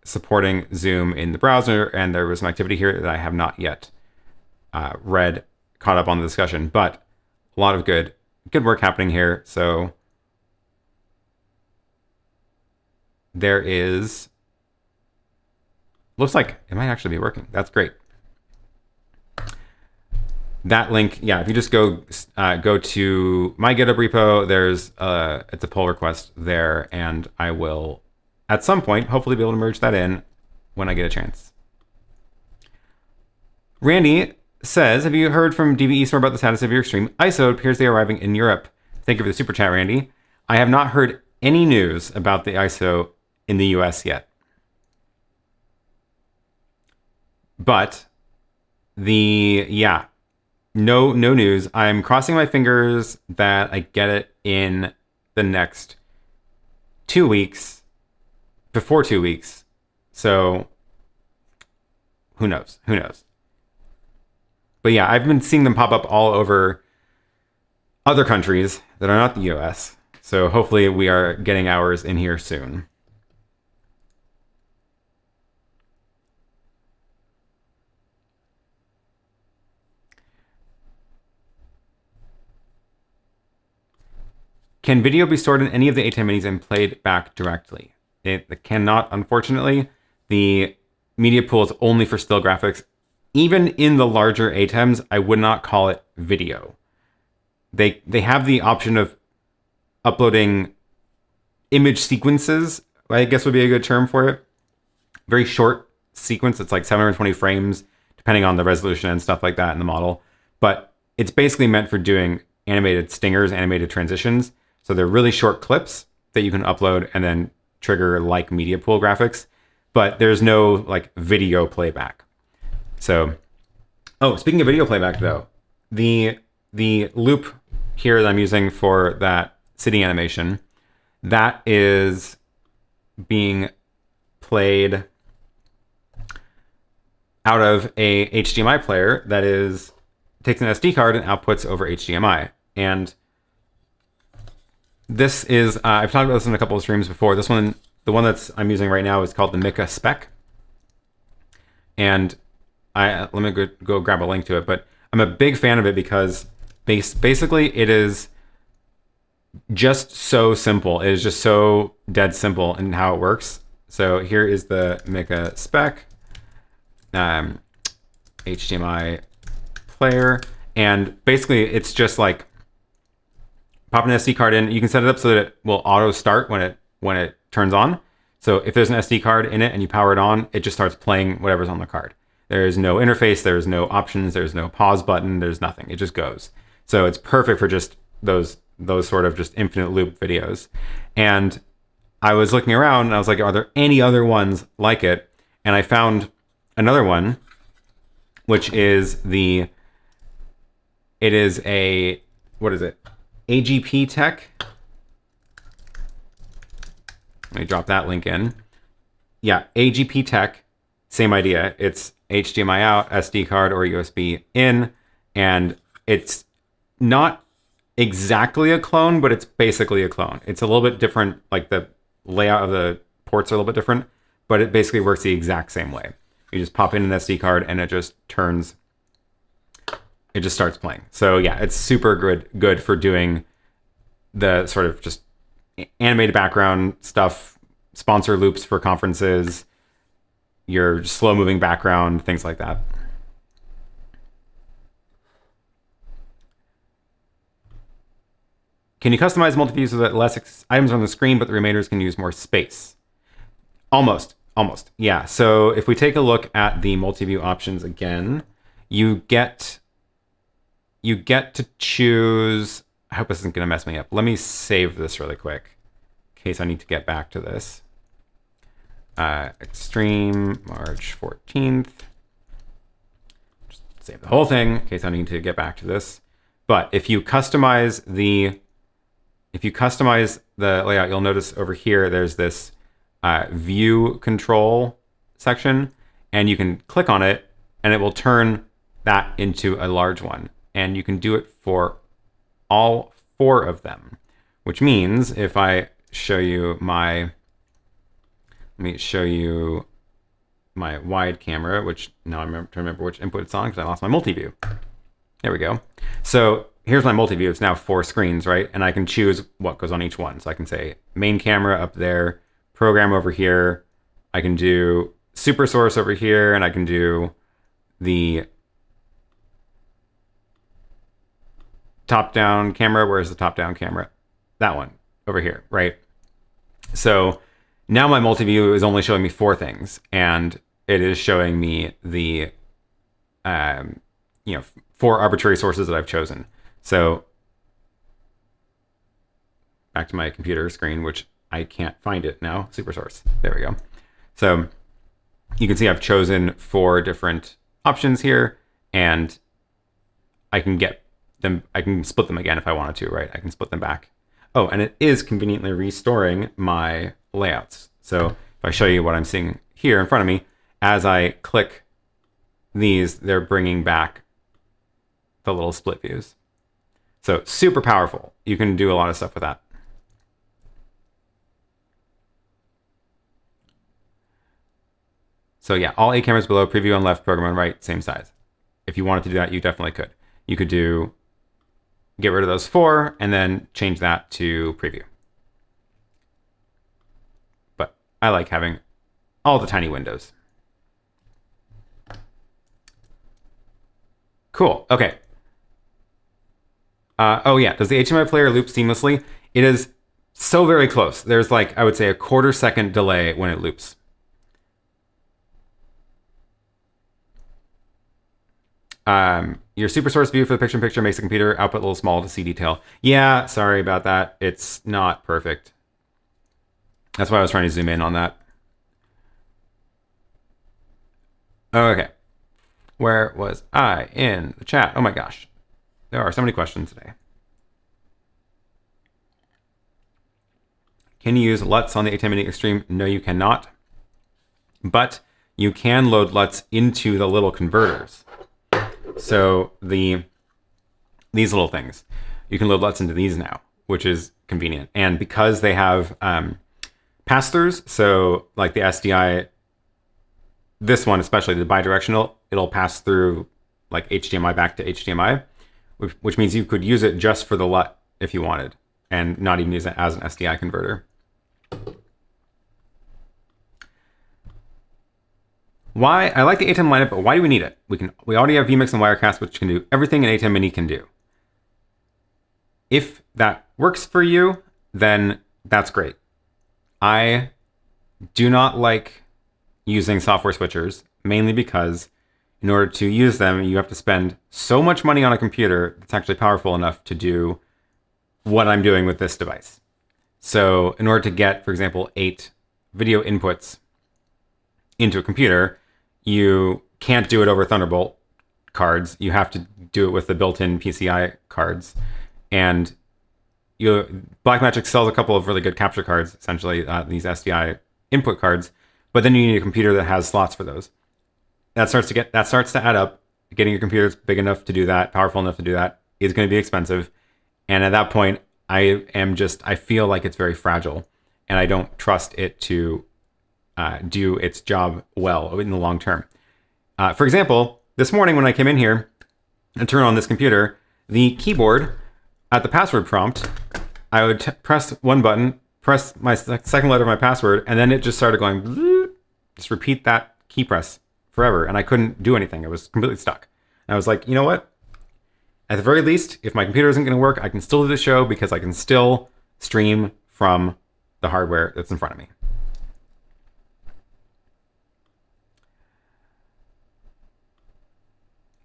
supporting Zoom in the browser, and there was an activity here that I have not yet caught up on the discussion, but a lot of good work happening here. So there is, looks like it might actually be working. That's great. That link, yeah, if you just go to my GitHub repo, there's it's a pull request there, and I will at some point hopefully be able to merge that in when I get a chance. Randy says, have you heard from DVE Store about the status of your Extreme ISO? It appears they are arriving in Europe. Thank you for the super chat, Randy. I have not heard any news about the ISO in the US yet. But no news. I'm crossing my fingers that I get it in the next 2 weeks, before 2 weeks. So who knows? Who knows? But yeah, I've been seeing them pop up all over other countries that are not the US. So hopefully we are getting ours in here soon. Can video be stored in any of the ATEM minis and played back directly? It cannot, unfortunately. The media pool is only for still graphics. Even in the larger ATEMs, I would not call it video. They have the option of uploading image sequences, I guess would be a good term for it. Very short sequence. It's like 720 frames, depending on the resolution and stuff like that in the model. But it's basically meant for doing animated stingers, animated transitions. So they're really short clips that you can upload and then trigger like media pool graphics. But there's no like video playback. So, oh, speaking of video playback though, the loop here that I'm using for that city animation, that is being played out of a HDMI player that takes an SD card and outputs over HDMI. And this is, I've talked about this in a couple of streams before. This one, the one I'm using right now is called the Mika Spec. And let me go grab a link to it, but I'm a big fan of it because basically it is just so simple. It is just so dead simple in how it works. So here is the Mika Spec HDMI player, and basically it's just like pop an SD card in. You can set it up so that it will auto start when it turns on. So if there's an SD card in it and you power it on, it just starts playing whatever's on the card. There is no interface, there's no options, there's no pause button, there's nothing. It just goes. So it's perfect for just those sort of just infinite loop videos. And I was looking around and I was like, are there any other ones like it? And I found another one, which is what is it? AGP Tech. Let me drop that link in. Yeah, AGP Tech, same idea. It's HDMI out, SD card, or USB in, and it's not exactly a clone, but it's basically a clone. It's a little bit different, like the layout of the ports are a little bit different, but it basically works the exact same way. You just pop in an SD card and it just starts playing. So yeah, it's super good for doing the sort of just animated background stuff, sponsor loops for conferences, your slow moving background, things like that. Can you customize Multiview so that less items are on the screen, but the remainders can use more space? Almost. Yeah. So if we take a look at the Multiview options again, you get to choose. I hope this isn't going to mess me up. Let me save this really quick in case I need to get back to this. Extreme, March 14th. save the whole thing in case I need to get back to this. But if you customize the layout, you'll notice over here there's this view control section, and you can click on it and it will turn that into a large one. And you can do it for all 4 of them, which means if I show you let me show you my wide camera, which now I'm trying to remember which input it's on because I lost my multi-view. There we go. So here's my multi-view. It's now 4 screens, right? And I can choose what goes on each one. So I can say main camera up there, program over here. I can do SuperSource over here, and I can do the top-down camera. Where's the top-down camera? That one over here, right? So now my multi-view is only showing me 4 things, and it is showing me the 4 arbitrary sources that I've chosen. So back to my computer screen, which I can't find it now. SuperSource. There we go. So you can see I've chosen 4 different options here, and I can get them. I can split them again if I wanted to, right? I can split them back. Oh, and it is conveniently restoring my layouts. So if I show you what I'm seeing here in front of me, as I click these, they're bringing back the little split views. So super powerful. You can do a lot of stuff with that. So yeah, all 8 cameras below, preview on left, program on right, same size. If you wanted to do that, you definitely could. You could get rid of those 4 and then change that to preview. But I like having all the tiny windows. Cool, okay. Oh yeah, does the HDMI player loop seamlessly? It is so very close. There's like, I would say, a 1/4 second delay when it loops. Your SuperSource view for the picture-in-picture makes the computer output a little small to see detail. Yeah, sorry about that. It's not perfect. That's why I was trying to zoom in on that. Okay. Where was I in the chat? Oh my gosh. There are so many questions today. Can you use LUTs on the ATEM Mini Extreme? No, you cannot. But you can load LUTs into the little converters. So these little things, you can load LUTs into these now, which is convenient. And because they have pass-throughs, so like the SDI, this one especially, the bidirectional, it'll pass through like HDMI back to HDMI, which means you could use it just for the LUT if you wanted, and not even use it as an SDI converter. Why? I like the ATEM lineup, but why do we need it? We already have vMix and Wirecast, which can do everything an ATEM Mini can do. If that works for you, then that's great. I do not like using software switchers, mainly because in order to use them, you have to spend so much money on a computer that's actually powerful enough to do what I'm doing with this device. So in order to get, for example, 8 video inputs into a computer, you can't do it over Thunderbolt cards. You have to do it with the built-in PCI cards. And Blackmagic sells a couple of really good capture cards, essentially, these SDI input cards, but then you need a computer that has slots for those. That starts to add up. Getting your computer that's big enough to do that, powerful enough to do that, is going to be expensive. And at that point, I feel like it's very fragile, and I don't trust it to do its job well in the long term. For example, this morning when I came in here and turned on this computer, the keyboard at the password prompt, I would press one button, press my second letter of my password, and then it just started going, bloop, just repeat that key press forever, and I couldn't do anything. I was completely stuck. And I was like, you know what? At the very least, if my computer isn't going to work, I can still do the show because I can still stream from the hardware that's in front of me.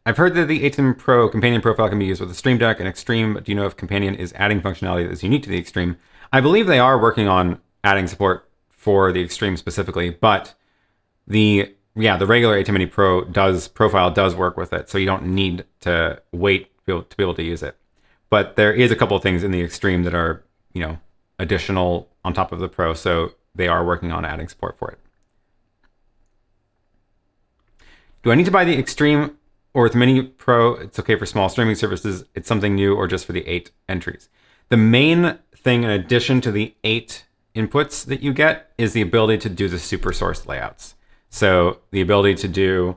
I've heard that the ATEM Pro Companion profile can be used with the Stream Deck and Extreme, but do you know if Companion is adding functionality that is unique to the Extreme? I believe they are working on adding support for the Extreme specifically, but the yeah, the regular ATEM Mini Pro profile does work with it, so you don't need to wait to be able to use it. But there is a couple of things in the Extreme that are, you know, additional on top of the Pro, so they are working on adding support for it. Do I need to buy the Extreme or with Mini Pro? It's okay for small streaming services. It's something new or just for the 8 entries. The main thing in addition to the 8 inputs that you get is the ability to do the SuperSource layouts. So the ability to do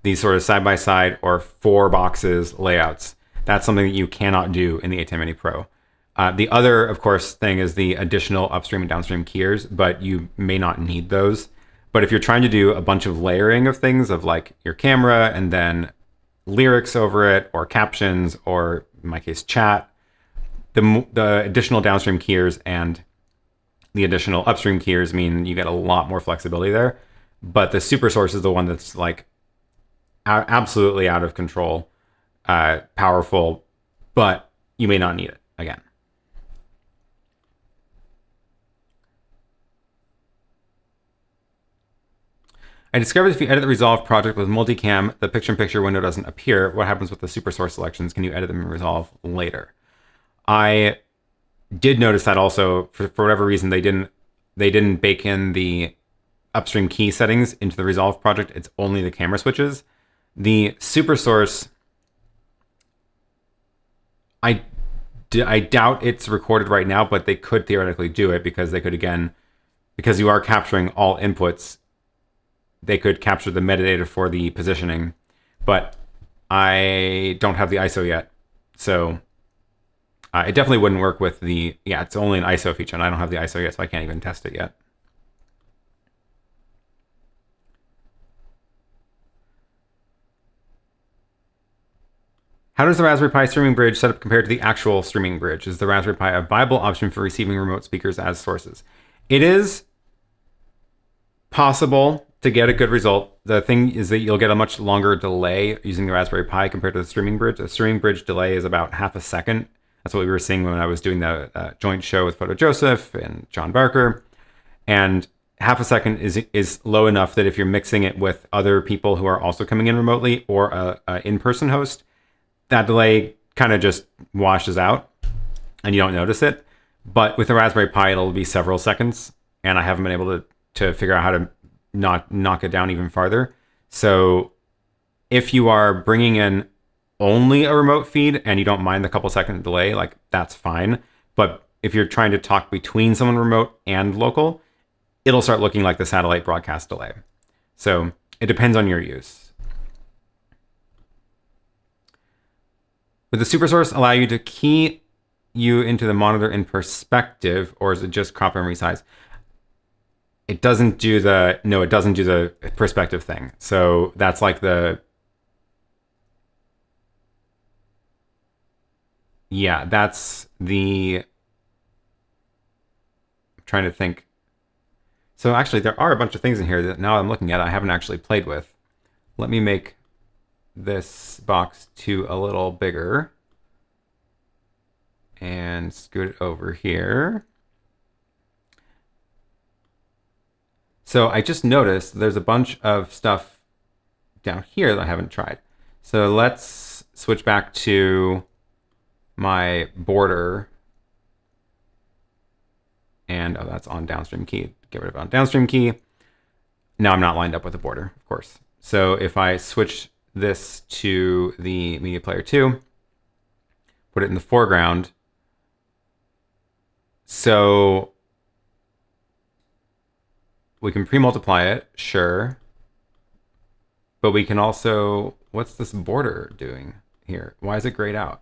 these sort of side-by-side or 4 boxes layouts. That's something that you cannot do in the ATEM Mini Pro. The other, of course, thing is the additional upstream and downstream keyers, but you may not need those. But if you're trying to do a bunch of layering of things, of like your camera and then lyrics over it, or captions, or in my case, chat, the additional downstream keyers and the additional upstream keyers mean you get a lot more flexibility there. But the SuperSource is the one that's like absolutely out of control, powerful, but you may not need it again. I discovered if you edit the Resolve project with multicam, the picture-in-picture window doesn't appear. What happens with the SuperSource selections? Can you edit them in Resolve later? I did notice that also. For whatever reason, they didn't bake in the upstream key settings into the Resolve project. It's only the camera switches. The SuperSource, I doubt it's recorded right now, but they could theoretically do it because they could, again, because you are capturing all inputs, they could capture the metadata for the positioning, but I don't have the ISO yet. So it definitely wouldn't work with the, yeah, it's only an ISO feature, and I don't have the ISO yet, so I can't even test it yet. How does the Raspberry Pi streaming bridge setup compare to the actual streaming bridge? Is the Raspberry Pi a viable option for receiving remote speakers as sources? It is possible to get a good result. The thing is that you'll get a much longer delay using the Raspberry Pi compared to the streaming bridge. The streaming bridge delay is about half a second. That's what we were seeing when I was doing the joint show with Photo Joseph and John Barker. And half a second is low enough that if you're mixing it with other people who are also coming in remotely or a in-person host, that delay kind of just washes out and you don't notice it. But with the Raspberry Pi, it'll be several seconds, and I haven't been able to figure out how to not knock it down even farther. So if you are bringing in only a remote feed and you don't mind the couple second delay, like that's fine. But if you're trying to talk between someone remote and local, it'll start looking like the satellite broadcast delay. So it depends on your use. Would the SuperSource allow you to key you into the monitor in perspective, or is it just crop and resize? It doesn't do the, no, it doesn't do the perspective thing. So that's like the, yeah, that's the, I'm trying to think. So actually there are a bunch of things in here that now I'm looking at I haven't actually played with. Let me make this box to a little bigger and scoot it over here. So I just noticed there's a bunch of stuff down here that I haven't tried. So let's switch back to my border. And oh, that's on downstream key. Get rid of on downstream key. Now I'm not lined up with the border, of course. So if I switch this to the Media Player 2, put it in the foreground. So we can pre-multiply it, sure. But we can also, what's this border doing here? Why is it grayed out?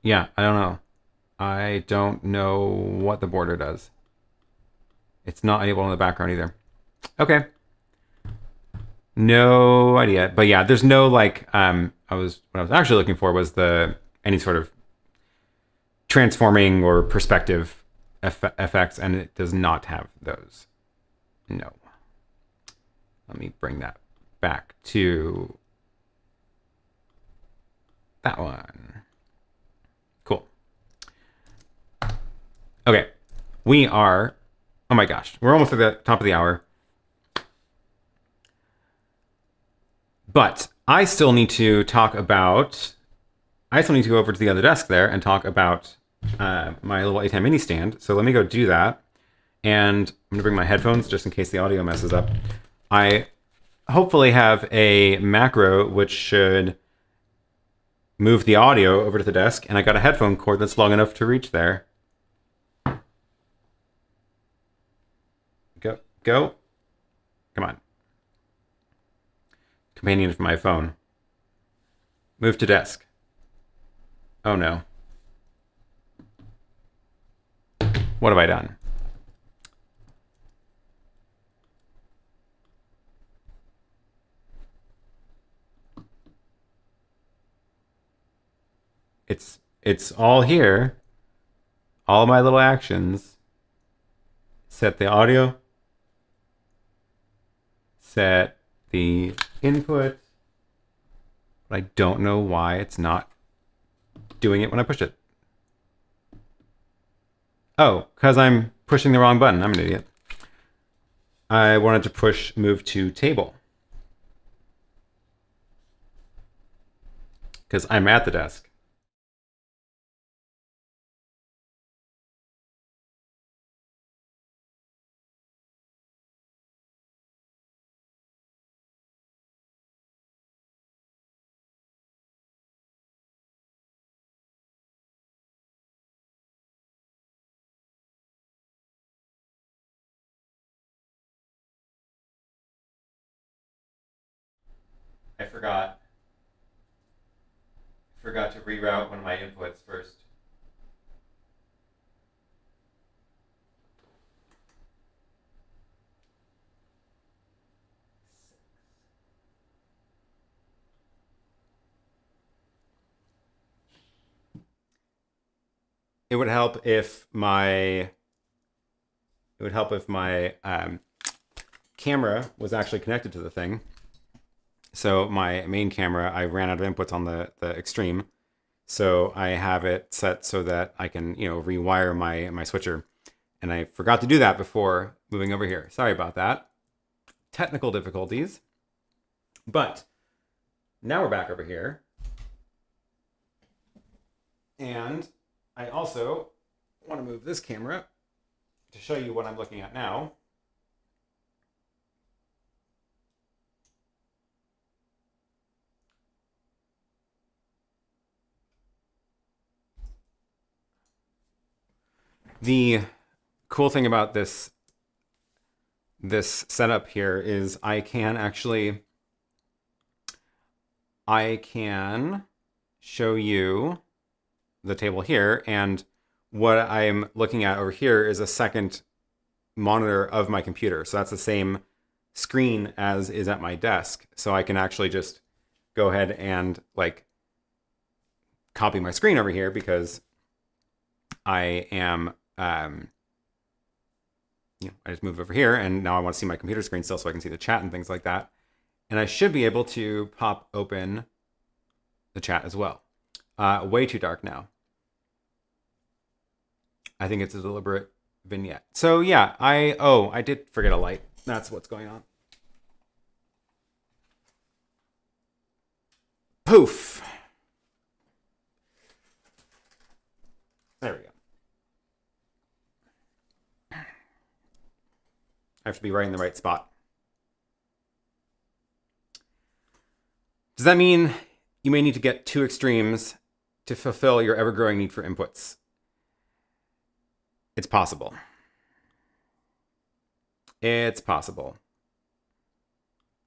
Yeah, I don't know. I don't know what the border does. It's not enabled in the background either. Okay. No idea. But yeah, there's no like, what I was actually looking for was any sort of transforming or perspective effects, and it does not have those. No. Let me bring that back to that one. Cool. Okay. We are, oh my gosh, we're almost at the top of the hour. But I still need to talk about, I still need to go over to the other desk there and talk about my little ATEM Mini stand. So let me go do that. And I'm going to bring my headphones just in case the audio messes up. I hopefully have a macro which should move the audio over to the desk. And I got a headphone cord that's long enough to reach there. Go. Come on. Companion for my phone. Move to desk. Oh no. What have I done? It's all here. All my little actions. Set the audio. Set the input. But I don't know why it's not doing it when I push it. Oh, because I'm pushing the wrong button. I'm an idiot. I wanted to push move to table. Because I'm at the desk. I forgot to reroute one of my inputs first. It would help if my camera was actually connected to the thing. So my main camera, I ran out of inputs on the Extreme. So I have it set so that I can, rewire my switcher. And I forgot to do that before moving over here. Sorry about that. Technical difficulties. But now we're back over here. And I also want to move this camera to show you what I'm looking at now. The cool thing about this setup here is I can show you the table here, and what I'm looking at over here is a second monitor of my computer. So that's the same screen as is at my desk. So I can actually just go ahead and copy my screen over here because I am I just moved over here and now I want to see my computer screen still so I can see the chat and things like that. And I should be able to pop open the chat as well. Way too dark now. I think it's a deliberate vignette. So yeah, I did forget a light. That's what's going on. Poof. There we go. I have to be right in the right spot. Does that mean you may need to get two extremes to fulfill your ever-growing need for inputs? It's possible. It's possible.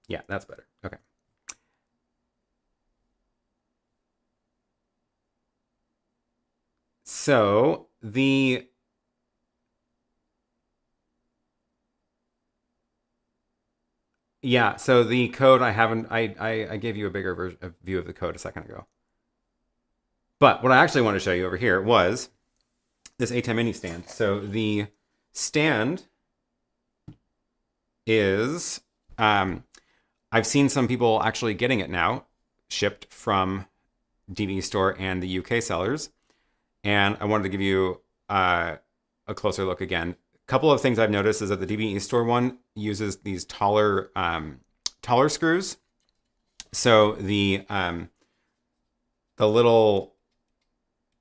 Yeah, that's better. Okay. So the so the code I gave you a bigger view of the code a second ago. But what I actually want to show you over here was this ATEM Mini stand. So the stand is, I've seen some people actually getting it now, shipped from DVE Store and the UK sellers. And I wanted to give you a closer look again. A couple of things I've noticed is that the DVE Store one uses these taller screws, So the little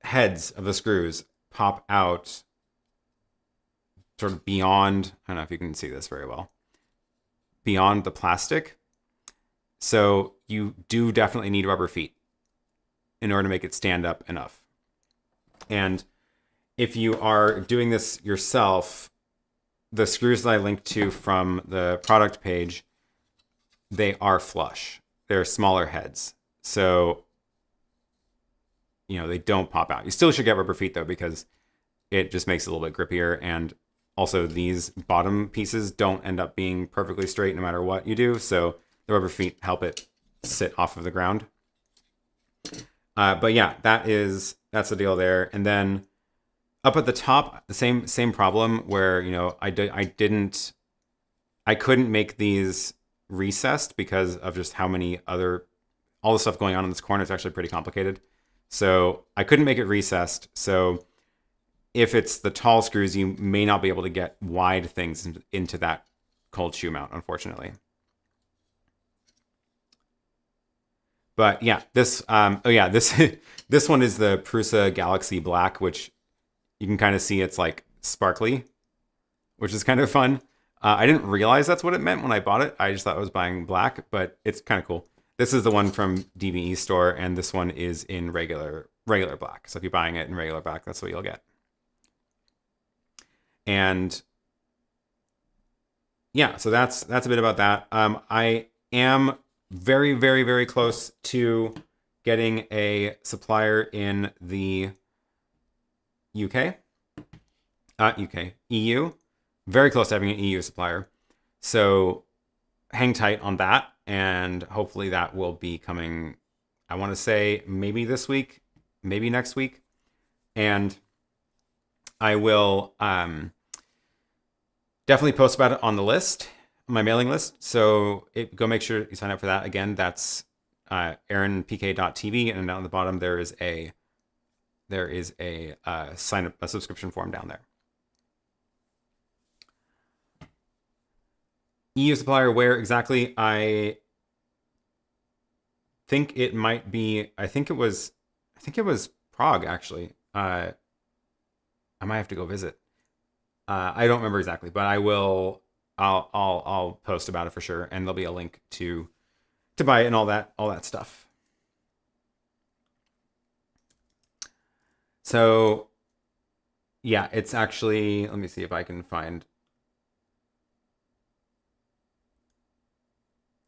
heads of the screws pop out sort of beyond, I don't know if you can see this very well, beyond the plastic. So you do definitely need rubber feet in order to make it stand up enough. And if you are doing this yourself, the screws that I linked to from the product page, they are flush. They're smaller heads. So, you know, they don't pop out. You still should get rubber feet though, because it just makes it a little bit grippier. And also these bottom pieces don't end up being perfectly straight no matter what you do. So the rubber feet help it sit off of the ground. But yeah, that's the deal there. And then up at the top, the same problem where, you know, I couldn't make these recessed because of just how many all the stuff going on in this corner. It's actually pretty complicated. So I couldn't make it recessed. So if it's the tall screws, you may not be able to get wide things into that cold shoe mount, unfortunately. But yeah, this this one is the Prusa Galaxy Black, which you can kind of see it's like sparkly, which is kind of fun. I didn't realize that's what it meant when I bought it. I just thought I was buying black, but it's kind of cool. This is the one from DVE Store, and this one is in regular black. So if you're buying it in regular black, that's what you'll get. And yeah, so that's a bit about that. I am very, very, very close to getting a supplier in the EU. Very close to having an EU supplier. So hang tight on that, and hopefully that will be coming, I want to say maybe this week, maybe next week. And I will definitely post about it on the list, my mailing list. So go make sure you sign up for that. Again, that's aaronpk.tv, and down at the bottom there is a sign up, a subscription form down there. EU supplier where exactly? I think it might be. I think it was Prague actually. I might have to go visit. I don't remember exactly, but I will. I'll post about it for sure, and there'll be a link to buy it and all that stuff. So yeah, it's actually, let me see if I can find.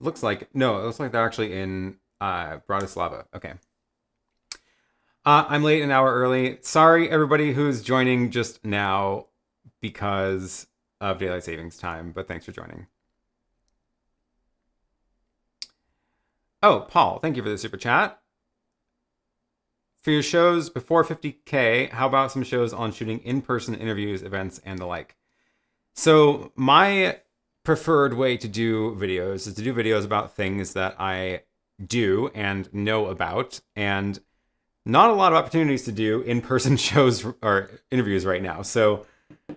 Looks like they're actually in Bratislava. Okay. I'm late, an hour early. Sorry, everybody who's joining just now because of daylight savings time, but thanks for joining. Oh, Paul, thank you for the super chat. For your shows before 50K, how about some shows on shooting in-person interviews, events, and the like? So my preferred way to do videos is to do videos about things that I do and know about, and not a lot of opportunities to do in-person shows or interviews right now. So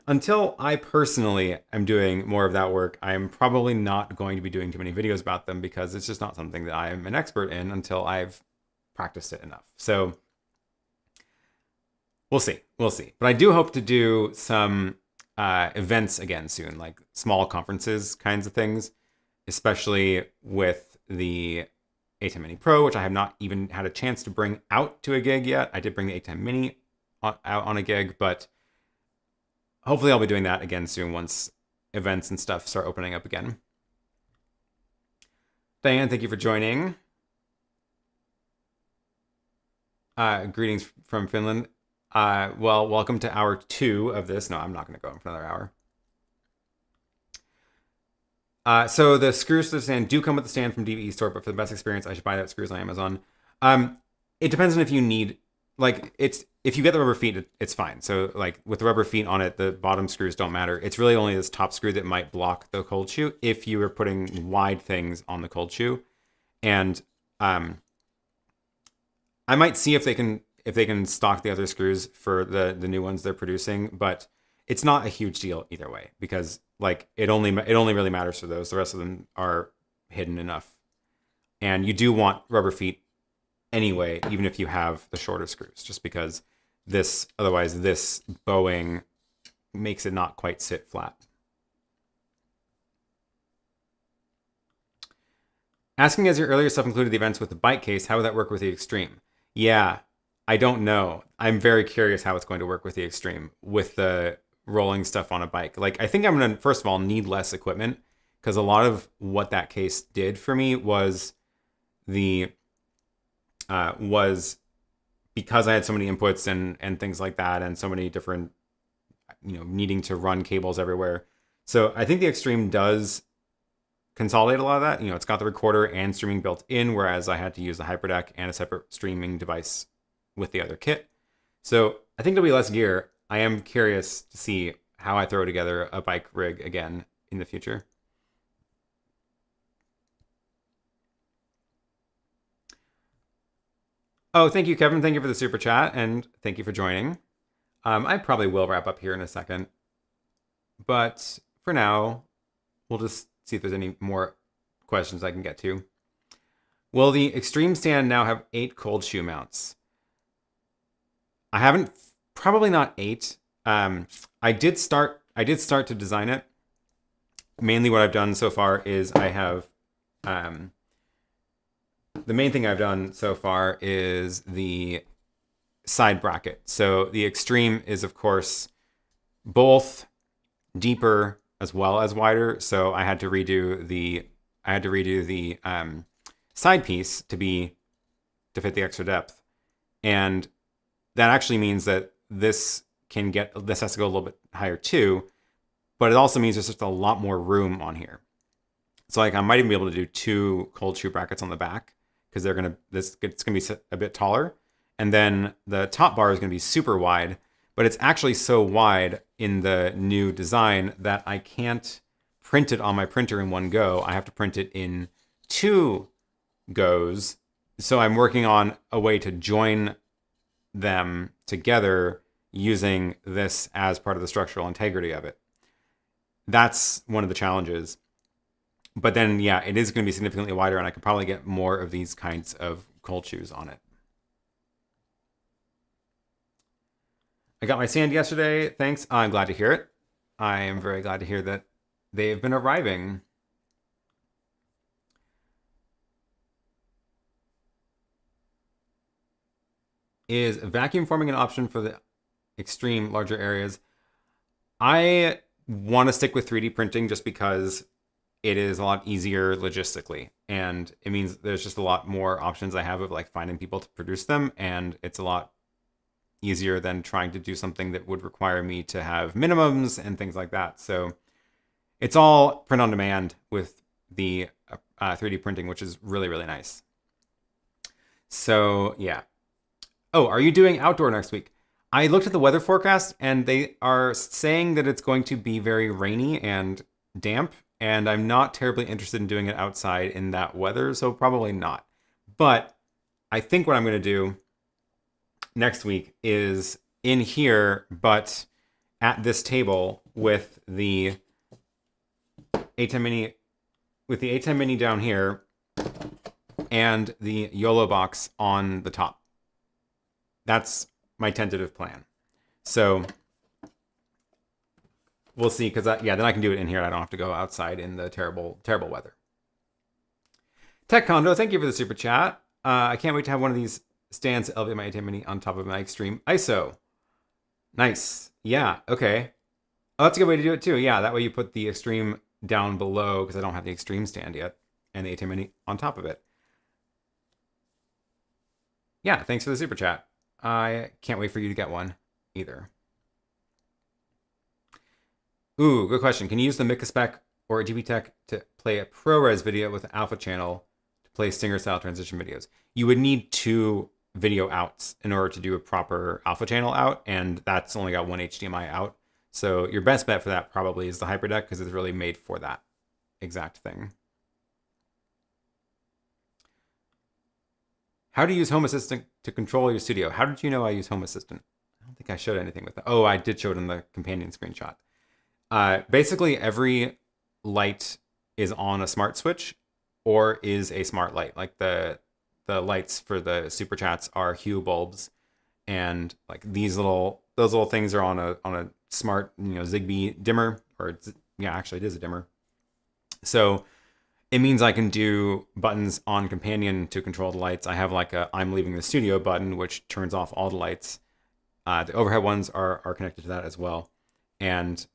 until I personally am doing more of that work, I'm probably not going to be doing too many videos about them because it's just not something that I am an expert in until I've practiced it enough. So we'll see. But I do hope to do some events again soon, like small conferences kinds of things, especially with the ATEM Mini Pro, which I have not even had a chance to bring out to a gig yet. I did bring the ATEM Mini out on a gig, but hopefully I'll be doing that again soon once events and stuff start opening up again. Diane, thank you for joining. Greetings from Finland. Well, welcome to hour 2 of this. No, I'm not going to go on for another hour. So the screws to the stand do come with the stand from DVE Store, but for the best experience, I should buy that screws on Amazon. It depends on if you need, like, if you get the rubber feet, it's fine. So like with the rubber feet on it, the bottom screws don't matter. It's really only this top screw that might block the cold shoe if you are putting wide things on the cold shoe. And I might see if they can stock the other screws for the new ones they're producing, but it's not a huge deal either way because like it only really matters for those. The rest of them are hidden enough And you do want rubber feet anyway, even if you have the shorter screws, just because otherwise this bowing makes it not quite sit flat. Asking, as your earlier stuff included the events with the bike case, how would that work with the Extreme? Yeah, I don't know. I'm very curious how it's going to work with the Extreme, with the rolling stuff on a bike. Like, I think I'm going to, first of all, need less equipment, because a lot of what that case did for me was was because I had so many inputs and things like that, and so many different, needing to run cables everywhere. So I think the Extreme does consolidate a lot of that. It's got the recorder and streaming built in, whereas I had to use the HyperDeck and a separate streaming device with the other kit. So I think there'll be less gear. I am curious to see how I throw together a bike rig again in the future. Oh, thank you, Kevin. Thank you for the super chat, and thank you for joining. I probably will wrap up here in a second, but for now, we'll just see if there's any more questions I can get to. Will the Extreme stand now have 8 cold shoe mounts? I haven't, probably not 8. I did start to design it. Mainly what I've done so far is I have, the main thing I've done so far is the side bracket. So the Extreme is, of course, both deeper as well as wider. So I had to redo the side piece to fit the extra depth, and that actually means that this has to go a little bit higher too. But it also means there's just a lot more room on here. So like I might even be able to do 2 cold shoe brackets on the back, because it's gonna be a bit taller, and then the top bar is gonna be super wide. But it's actually so wide in the new design that I can't print it on my printer in one go. I have to print it in 2 goes. So I'm working on a way to join them together using this as part of the structural integrity of it. That's one of the challenges. But then, yeah, it is going to be significantly wider, and I could probably get more of these kinds of cold shoes on it. I got my sand yesterday. Thanks. I'm glad to hear it. I am very glad to hear that they've been arriving. Is vacuum forming an option for the Extreme larger areas? I want to stick with 3D printing just because it is a lot easier logistically, and it means there's just a lot more options I have of like finding people to produce them, and it's a lot easier than trying to do something that would require me to have minimums and things like that. So it's all print on demand with the 3D printing, which is really, really nice. So yeah. Oh, are you doing outdoor next week? I looked at the weather forecast, and they are saying that it's going to be very rainy and damp, and I'm not terribly interested in doing it outside in that weather, so probably not. But I think what I'm going to do next week is in here, but at this table with the ATEM Mini down here and the YoloBox on the top. That's my tentative plan. So we'll see, because then I can do it in here. I don't have to go outside in the terrible, terrible weather. Tech Condo, thank you for the super chat. I can't wait to have one of these stands to elevate my ATEM Mini on top of my Extreme ISO. Nice. Yeah, okay. Oh, that's a good way to do it too. Yeah, that way you put the Extreme down below, because I don't have the Extreme stand yet, and the ATEM Mini on top of it. Yeah, thanks for the super chat. I can't wait for you to get one either. Ooh, good question. Can you use the Micaspec or a GPTech to play a ProRes video with an alpha channel to play Stinger style transition videos? You would need 2 video outs in order to do a proper alpha channel out, and that's only got 1 HDMI out. So your best bet for that probably is the HyperDeck, because it's really made for that exact thing. How do you use Home Assistant to control your studio? How did you know I use Home Assistant? I don't think I showed anything with that. Oh, I did show it in the companion screenshot. Basically, every light is on a smart switch, or is a smart light. Like the lights for the super chats are hue bulbs, and like those little things are on a smart, Zigbee dimmer, or yeah, actually it is a dimmer. So it means I can do buttons on companion to control the lights. I have like a I'm leaving the studio button, which turns off all the lights. The overhead ones are connected to that as well. And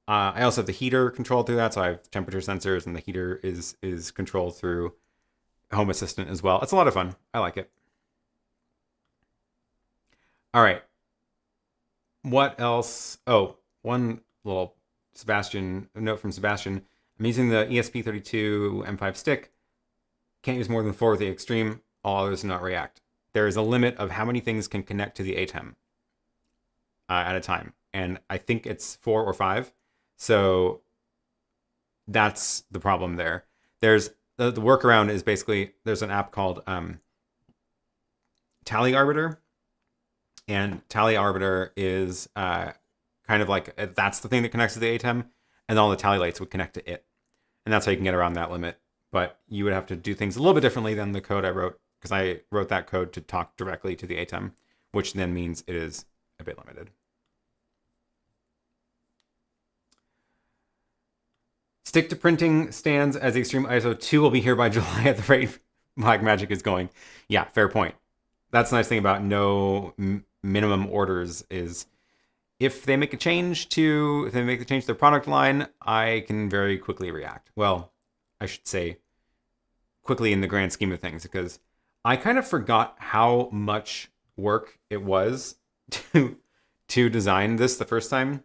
I also have the heater controlled through that. So I have temperature sensors, and the heater is controlled through Home Assistant as well. It's a lot of fun. I like it. All right. What else? Oh, one little note from Sebastian. I'm using the ESP32 M5 stick. Can't use more than 4 with the Extreme. All others do not react. There is a limit of how many things can connect to the ATEM at a time. And I think it's 4 or 5. So that's the problem there. There's the workaround is basically there's an app called Tally Arbiter. And Tally Arbiter is kind of like that's the thing that connects to the ATEM, and all the tally lights would connect to it. And that's how you can get around that limit. But you would have to do things a little bit differently than the code I wrote, because I wrote that code to talk directly to the ATEM, which then means it is a bit limited. Stick to printing stands as the Extreme ISO 2 will be here by July at the rate Blackmagic is going. Yeah, fair point. That's the nice thing about no minimum orders is if they make the change to their product line, I can very quickly react. Well, I should say quickly in the grand scheme of things, because I kind of forgot how much work it was to design this the first time.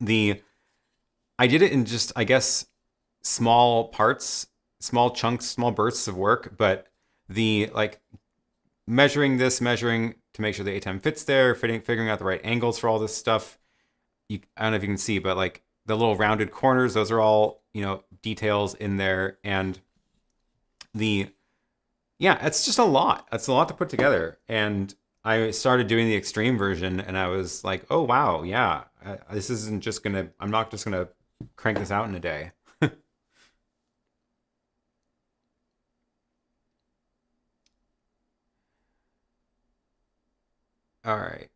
I did it in just, I guess, small parts, small chunks, small bursts of work, but the measuring to make sure the ATEM fits there, figuring out the right angles for all this stuff. I don't know if you can see, but like the little rounded corners, those are all, details in there. And it's just a lot. It's a lot to put together. And I started doing the Extreme version, and I was like, oh, wow, yeah, this isn't just I'm not just going to crank this out in a day. All right.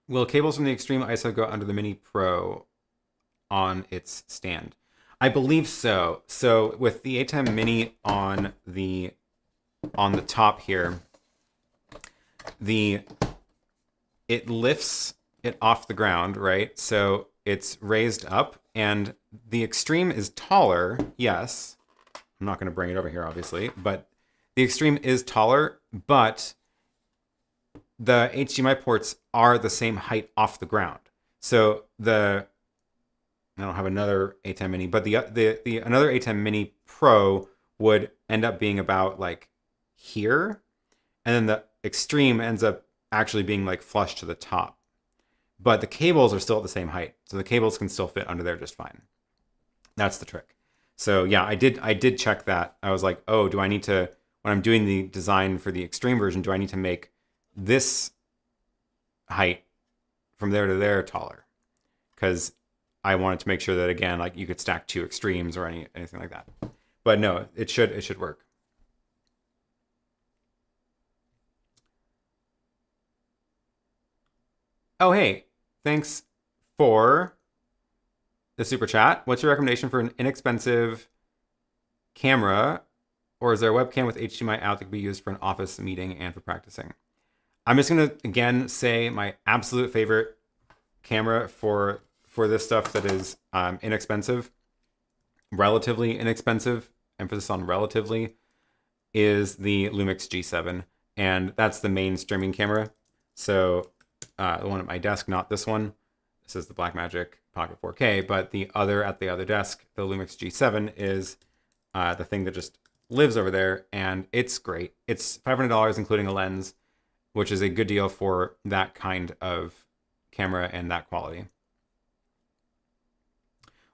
Will cables from the Extreme ISO go under the Mini Pro on its stand? I believe so. So with the ATEM Mini on the top here, it lifts it off the ground, right? So it's raised up, and the Extreme is taller. Yes, I'm not going to bring it over here, obviously, but the Extreme is taller, but the HDMI ports are the same height off the ground. So I don't have another ATEM Mini, but the another ATEM Mini Pro would end up being about like here, and then the Extreme ends up actually being like flush to the top. But the cables are still at the same height, so the cables can still fit under there just fine. That's the trick. So yeah, I did check that. I was like, oh, do I need to, when I'm doing the design for the Extreme version, do I need to make this height from there to there taller? Because I wanted to make sure that, again, like you could stack 2 Extremes or anything like that. But no, it should work. Oh, hey, thanks for the super chat. What's your recommendation for an inexpensive camera, or is there a webcam with HDMI out that could be used for an office meeting and for practicing? I'm just going to, again, say my absolute favorite camera for this stuff that is inexpensive, relatively inexpensive, emphasis on relatively, is the Lumix G7. And that's the main streaming camera. So the one at my desk, not this one. This is the Blackmagic Pocket 4K, but the other at the other desk, the Lumix G7, is the thing that just lives over there, and it's great. It's $500, including a lens, which is a good deal for that kind of camera and that quality.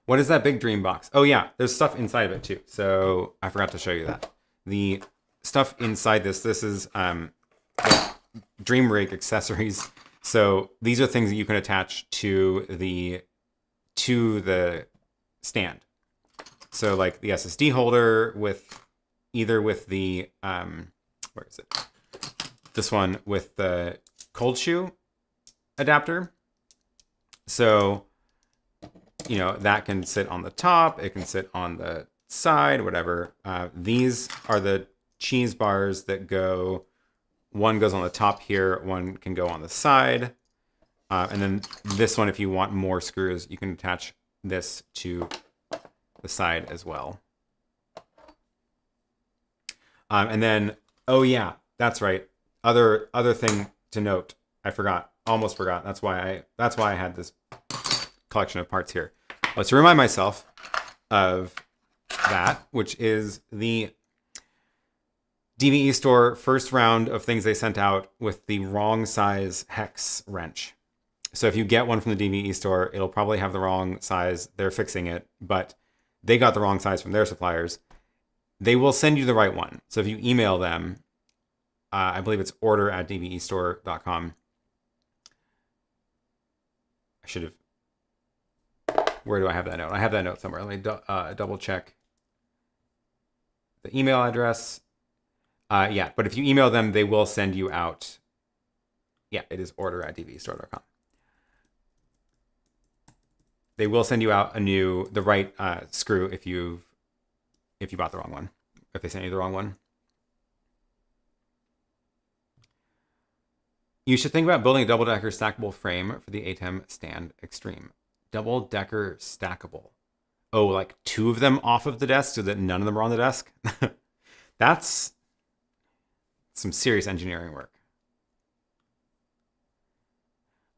What is that big dream box? Oh yeah, there's stuff inside of it too. So I forgot to show you that. The stuff inside this is Dream Rig accessories. So these are things that you can attach to the stand. So like the SSD holder with either with the, where is it? This one with the cold shoe adapter. So, you know, that can sit on the top. It can sit on the side, whatever. These are the cheese bars that go, one goes on the top here, one can go on the side. And then this one, if you want more screws, you can attach this to the side as well. And then, oh yeah, that's right. Other thing to note, I forgot, almost forgot. That's why I had this collection of parts here. Let's remind myself of that, which is the DVE Store first round of things they sent out with the wrong size hex wrench. So if you get one from the DVE Store, it'll probably have the wrong size. They're fixing it, but they got the wrong size from their suppliers. They will send you the right one. So if you email them, I believe it's order@dvestore.com. I should have, where do I have that note? I have that note somewhere. Let me double check the email address. Yeah, but if you email them, they will send you out. Yeah, it is order@dvestore.com. They will send you out the right screw if you bought the wrong one, if they sent you the wrong one. You should think about building a double-decker stackable frame for the ATEM Stand Extreme. Double-decker stackable. Oh, like 2 of them off of the desk so that none of them are on the desk? That's some serious engineering work.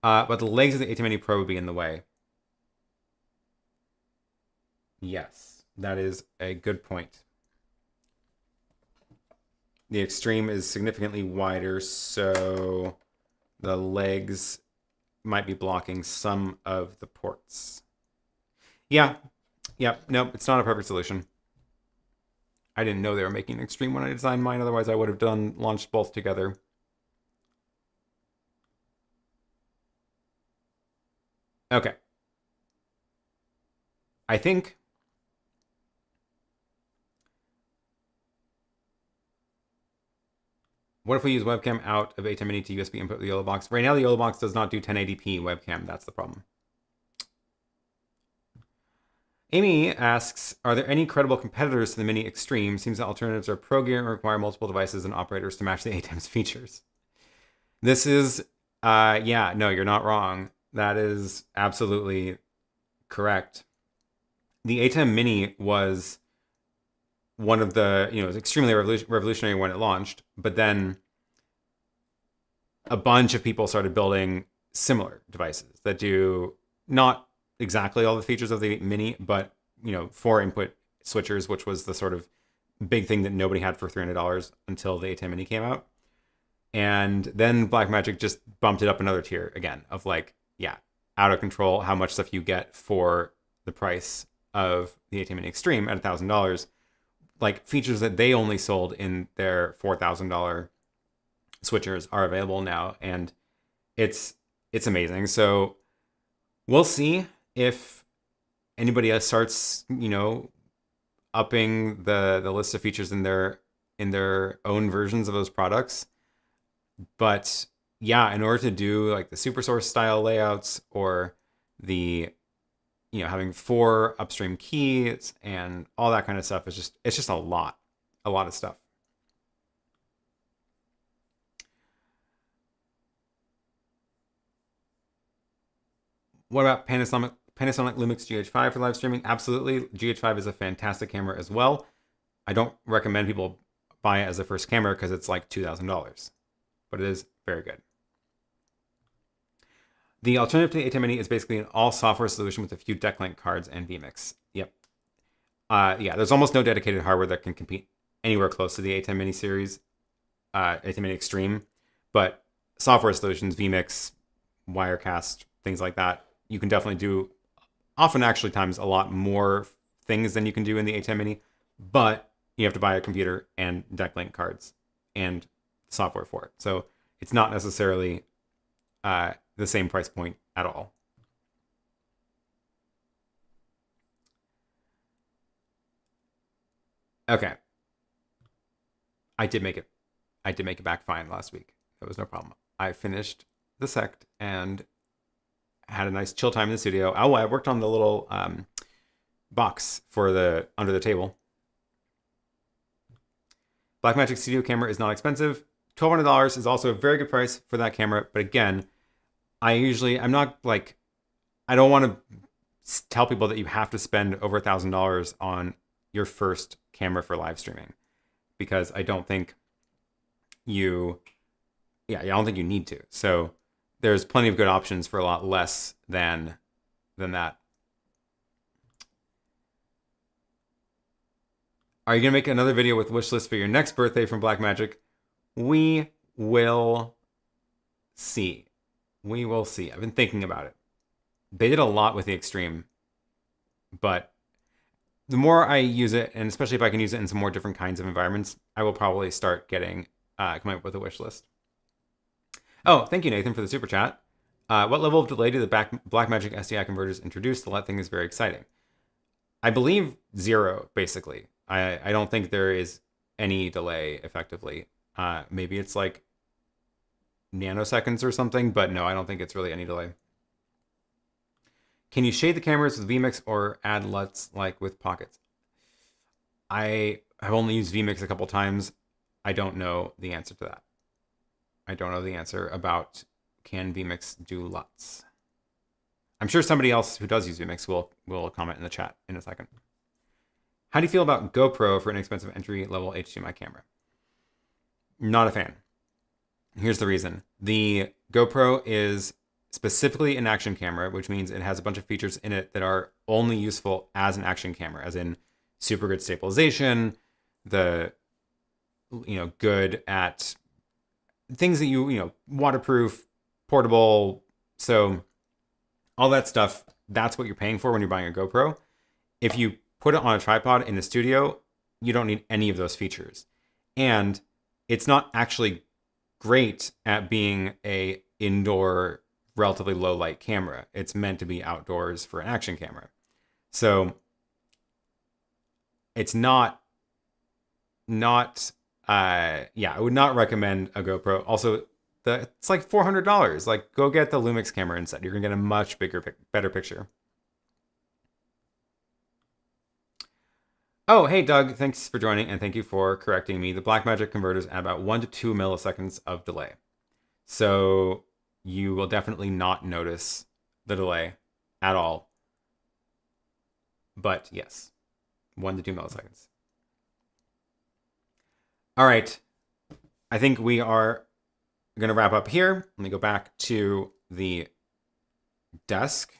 But the legs of the ATEM Mini Pro would be in the way. Yes, that is a good point. The Extreme is significantly wider, so the legs might be blocking some of the ports. Yeah, nope, it's not a perfect solution. I didn't know they were making an Extreme when I designed mine, otherwise I would have launched both together. Okay. I think what if we use webcam out of ATEM Mini to USB input the YoloBox? Right now, the YoloBox does not do 1080p webcam. That's the problem. Amy asks, are there any credible competitors to the Mini Extreme? Seems that alternatives are pro gear and require multiple devices and operators to match the ATEM's features. This is, yeah, no, you're not wrong. That is absolutely correct. The ATEM Mini was one of the, it was extremely revolutionary when it launched, but then a bunch of people started building similar devices that do not exactly all the features of the Mini, but 4 input switchers, which was the sort of big thing that nobody had for $300 until the ATEM Mini came out. And then Blackmagic just bumped it up another tier again of like, yeah, out of control how much stuff you get for the price of the ATEM Mini Extreme at $1,000. Like features that they only sold in their $4,000 switchers are available now, and it's amazing. So we'll see if anybody else starts, upping the list of features in their own versions of those products. But yeah, in order to do like the SuperSource style layouts or the having 4 upstream keys and all that kind of stuff it's just a lot of stuff. What about Panasonic Lumix GH5 for live streaming? Absolutely. GH5 is a fantastic camera as well. I don't recommend people buy it as a first camera because it's like $2,000, but it is very good. The alternative to the ATEM Mini is basically an all-software solution with a few DeckLink cards and vMix. Yep. Yeah, there's almost no dedicated hardware that can compete anywhere close to the ATEM Mini series, ATEM Mini Extreme, but software solutions, vMix, Wirecast, things like that, you can definitely do, often actually times a lot more things than you can do in the ATEM Mini, but you have to buy a computer and DeckLink cards and software for it. So it's not necessarily the same price point at all. Okay. I did make it back fine last week. That was no problem. I finished the sect and had a nice chill time in the studio. Oh, I worked on the little box for the under the table. Blackmagic Studio camera is not expensive. $1,200 is also a very good price for that camera. But again, I'm not like, I don't want to tell people that you have to spend over $1,000 on your first camera for live streaming, because I don't think you need to. So there's plenty of good options for a lot less than that. Are you going to make another video with wishlist for your next birthday from Blackmagic? We will see. We will see. I've been thinking about it. They did a lot with the Extreme, but the more I use it, and especially if I can use it in some more different kinds of environments, I will probably start coming up with a wish list. Oh, thank you, Nathan, for the super chat. What level of delay do the Blackmagic SDI converters introduce? The LED thing is very exciting. I believe 0, basically. I don't think there is any delay, effectively. Maybe it's like nanoseconds or something, but no, I don't think it's really any delay. Can you shade the cameras with vMix or add LUTs like with pockets? I have only used vMix a couple times. I don't know the answer to that. I don't know the answer about can vMix do LUTs. I'm sure somebody else who does use vMix will comment in the chat in a second. How do you feel about GoPro for an inexpensive entry-level HDMI camera? Not a fan. Here's the reason. The GoPro is specifically an action camera, which means it has a bunch of features in it that are only useful as an action camera, as in super good stabilization, good at things that waterproof, portable. So all that stuff, that's what you're paying for when you're buying a GoPro. If you put it on a tripod in the studio, you don't need any of those features. And it's not actually great at being a indoor, relatively low light camera. It's meant to be outdoors for an action camera. So it's I would not recommend a GoPro. Also, it's like $400. Like, go get the Lumix camera instead. You're gonna get a much better picture. Oh, hey, Doug, thanks for joining, and thank you for correcting me. The Blackmagic converters add about 1 to 2 milliseconds of delay. So you will definitely not notice the delay at all. But yes, 1 to 2 milliseconds. All right, I think we are going to wrap up here. Let me go back to the desk.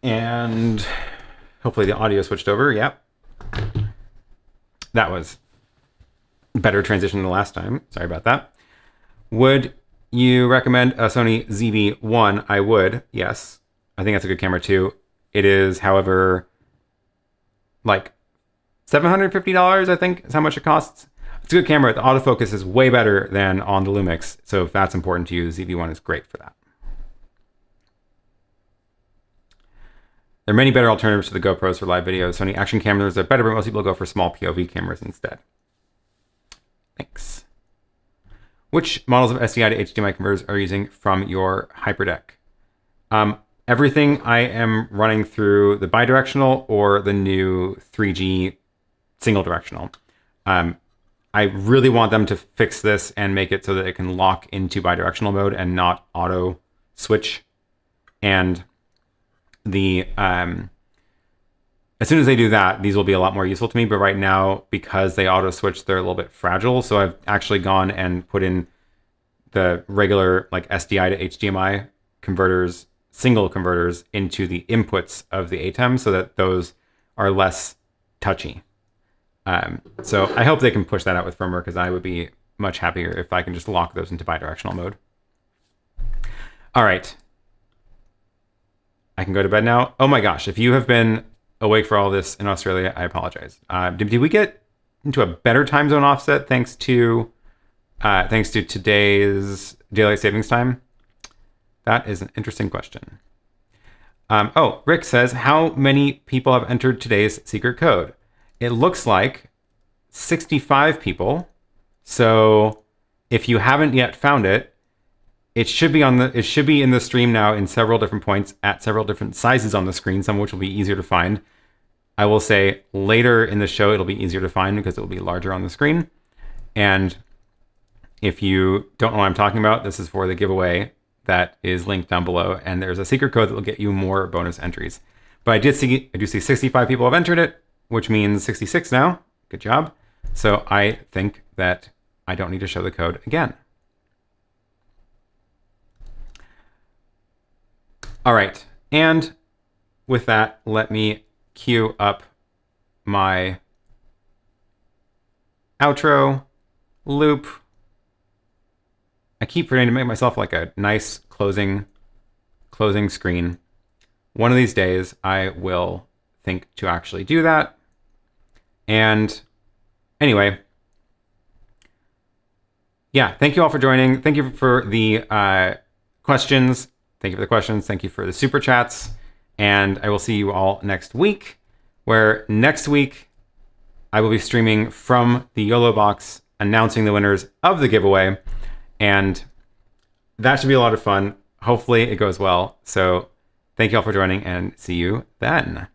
And hopefully the audio switched over. Yep. That was a better transition than the last time. Sorry about that. Would you recommend a Sony ZV-1? I would, yes. I think that's a good camera too. It is, however, like $750, I think, is how much it costs. It's a good camera. The autofocus is way better than on the Lumix. So if that's important to you, the ZV-1 is great for that. There are many better alternatives to the GoPros for live videos. Sony action cameras are better, but most people go for small POV cameras instead. Thanks. Which models of SDI to HDMI converters are you using from your HyperDeck? Everything I am running through the bidirectional or the new 3G single directional. I really want them to fix this and make it so that it can lock into bidirectional mode and not auto switch. And the as soon as they do that, these will be a lot more useful to me. But right now, because they auto switch, they're a little bit fragile. So I've actually gone and put in the regular like SDI to HDMI converters, single converters into the inputs of the ATEM so that those are less touchy. So I hope they can push that out with firmware, because I would be much happier if I can just lock those into bidirectional mode. All right. I can go to bed now. Oh my gosh, if you have been awake for all this in Australia, I apologize. Did we get into a better time zone offset thanks to today's daylight savings time? That is an interesting question. Oh, Rick says, how many people have entered today's secret code? It looks like 65 people. So if you haven't yet found it, it should be in the stream now in several different points at several different sizes on the screen, some of which will be easier to find. I will say later in the show it'll be easier to find because it will be larger on the screen. And if you don't know what I'm talking about, this is for the giveaway that is linked down below, and there's a secret code that will get you more bonus entries. But I do see 65 people have entered it, which means 66 now. Good job. So I think that I don't need to show the code again. All right, and with that, let me cue up my outro loop. I keep forgetting to make myself like a nice closing screen. One of these days, I will think to actually do that. And anyway, yeah, thank you all for joining. Thank you for the questions. Thank you for the questions. Thank you for the super chats. And I will see you all next week, where next week I will be streaming from the YoloBox, announcing the winners of the giveaway. And that should be a lot of fun. Hopefully it goes well. So thank you all for joining, and see you then.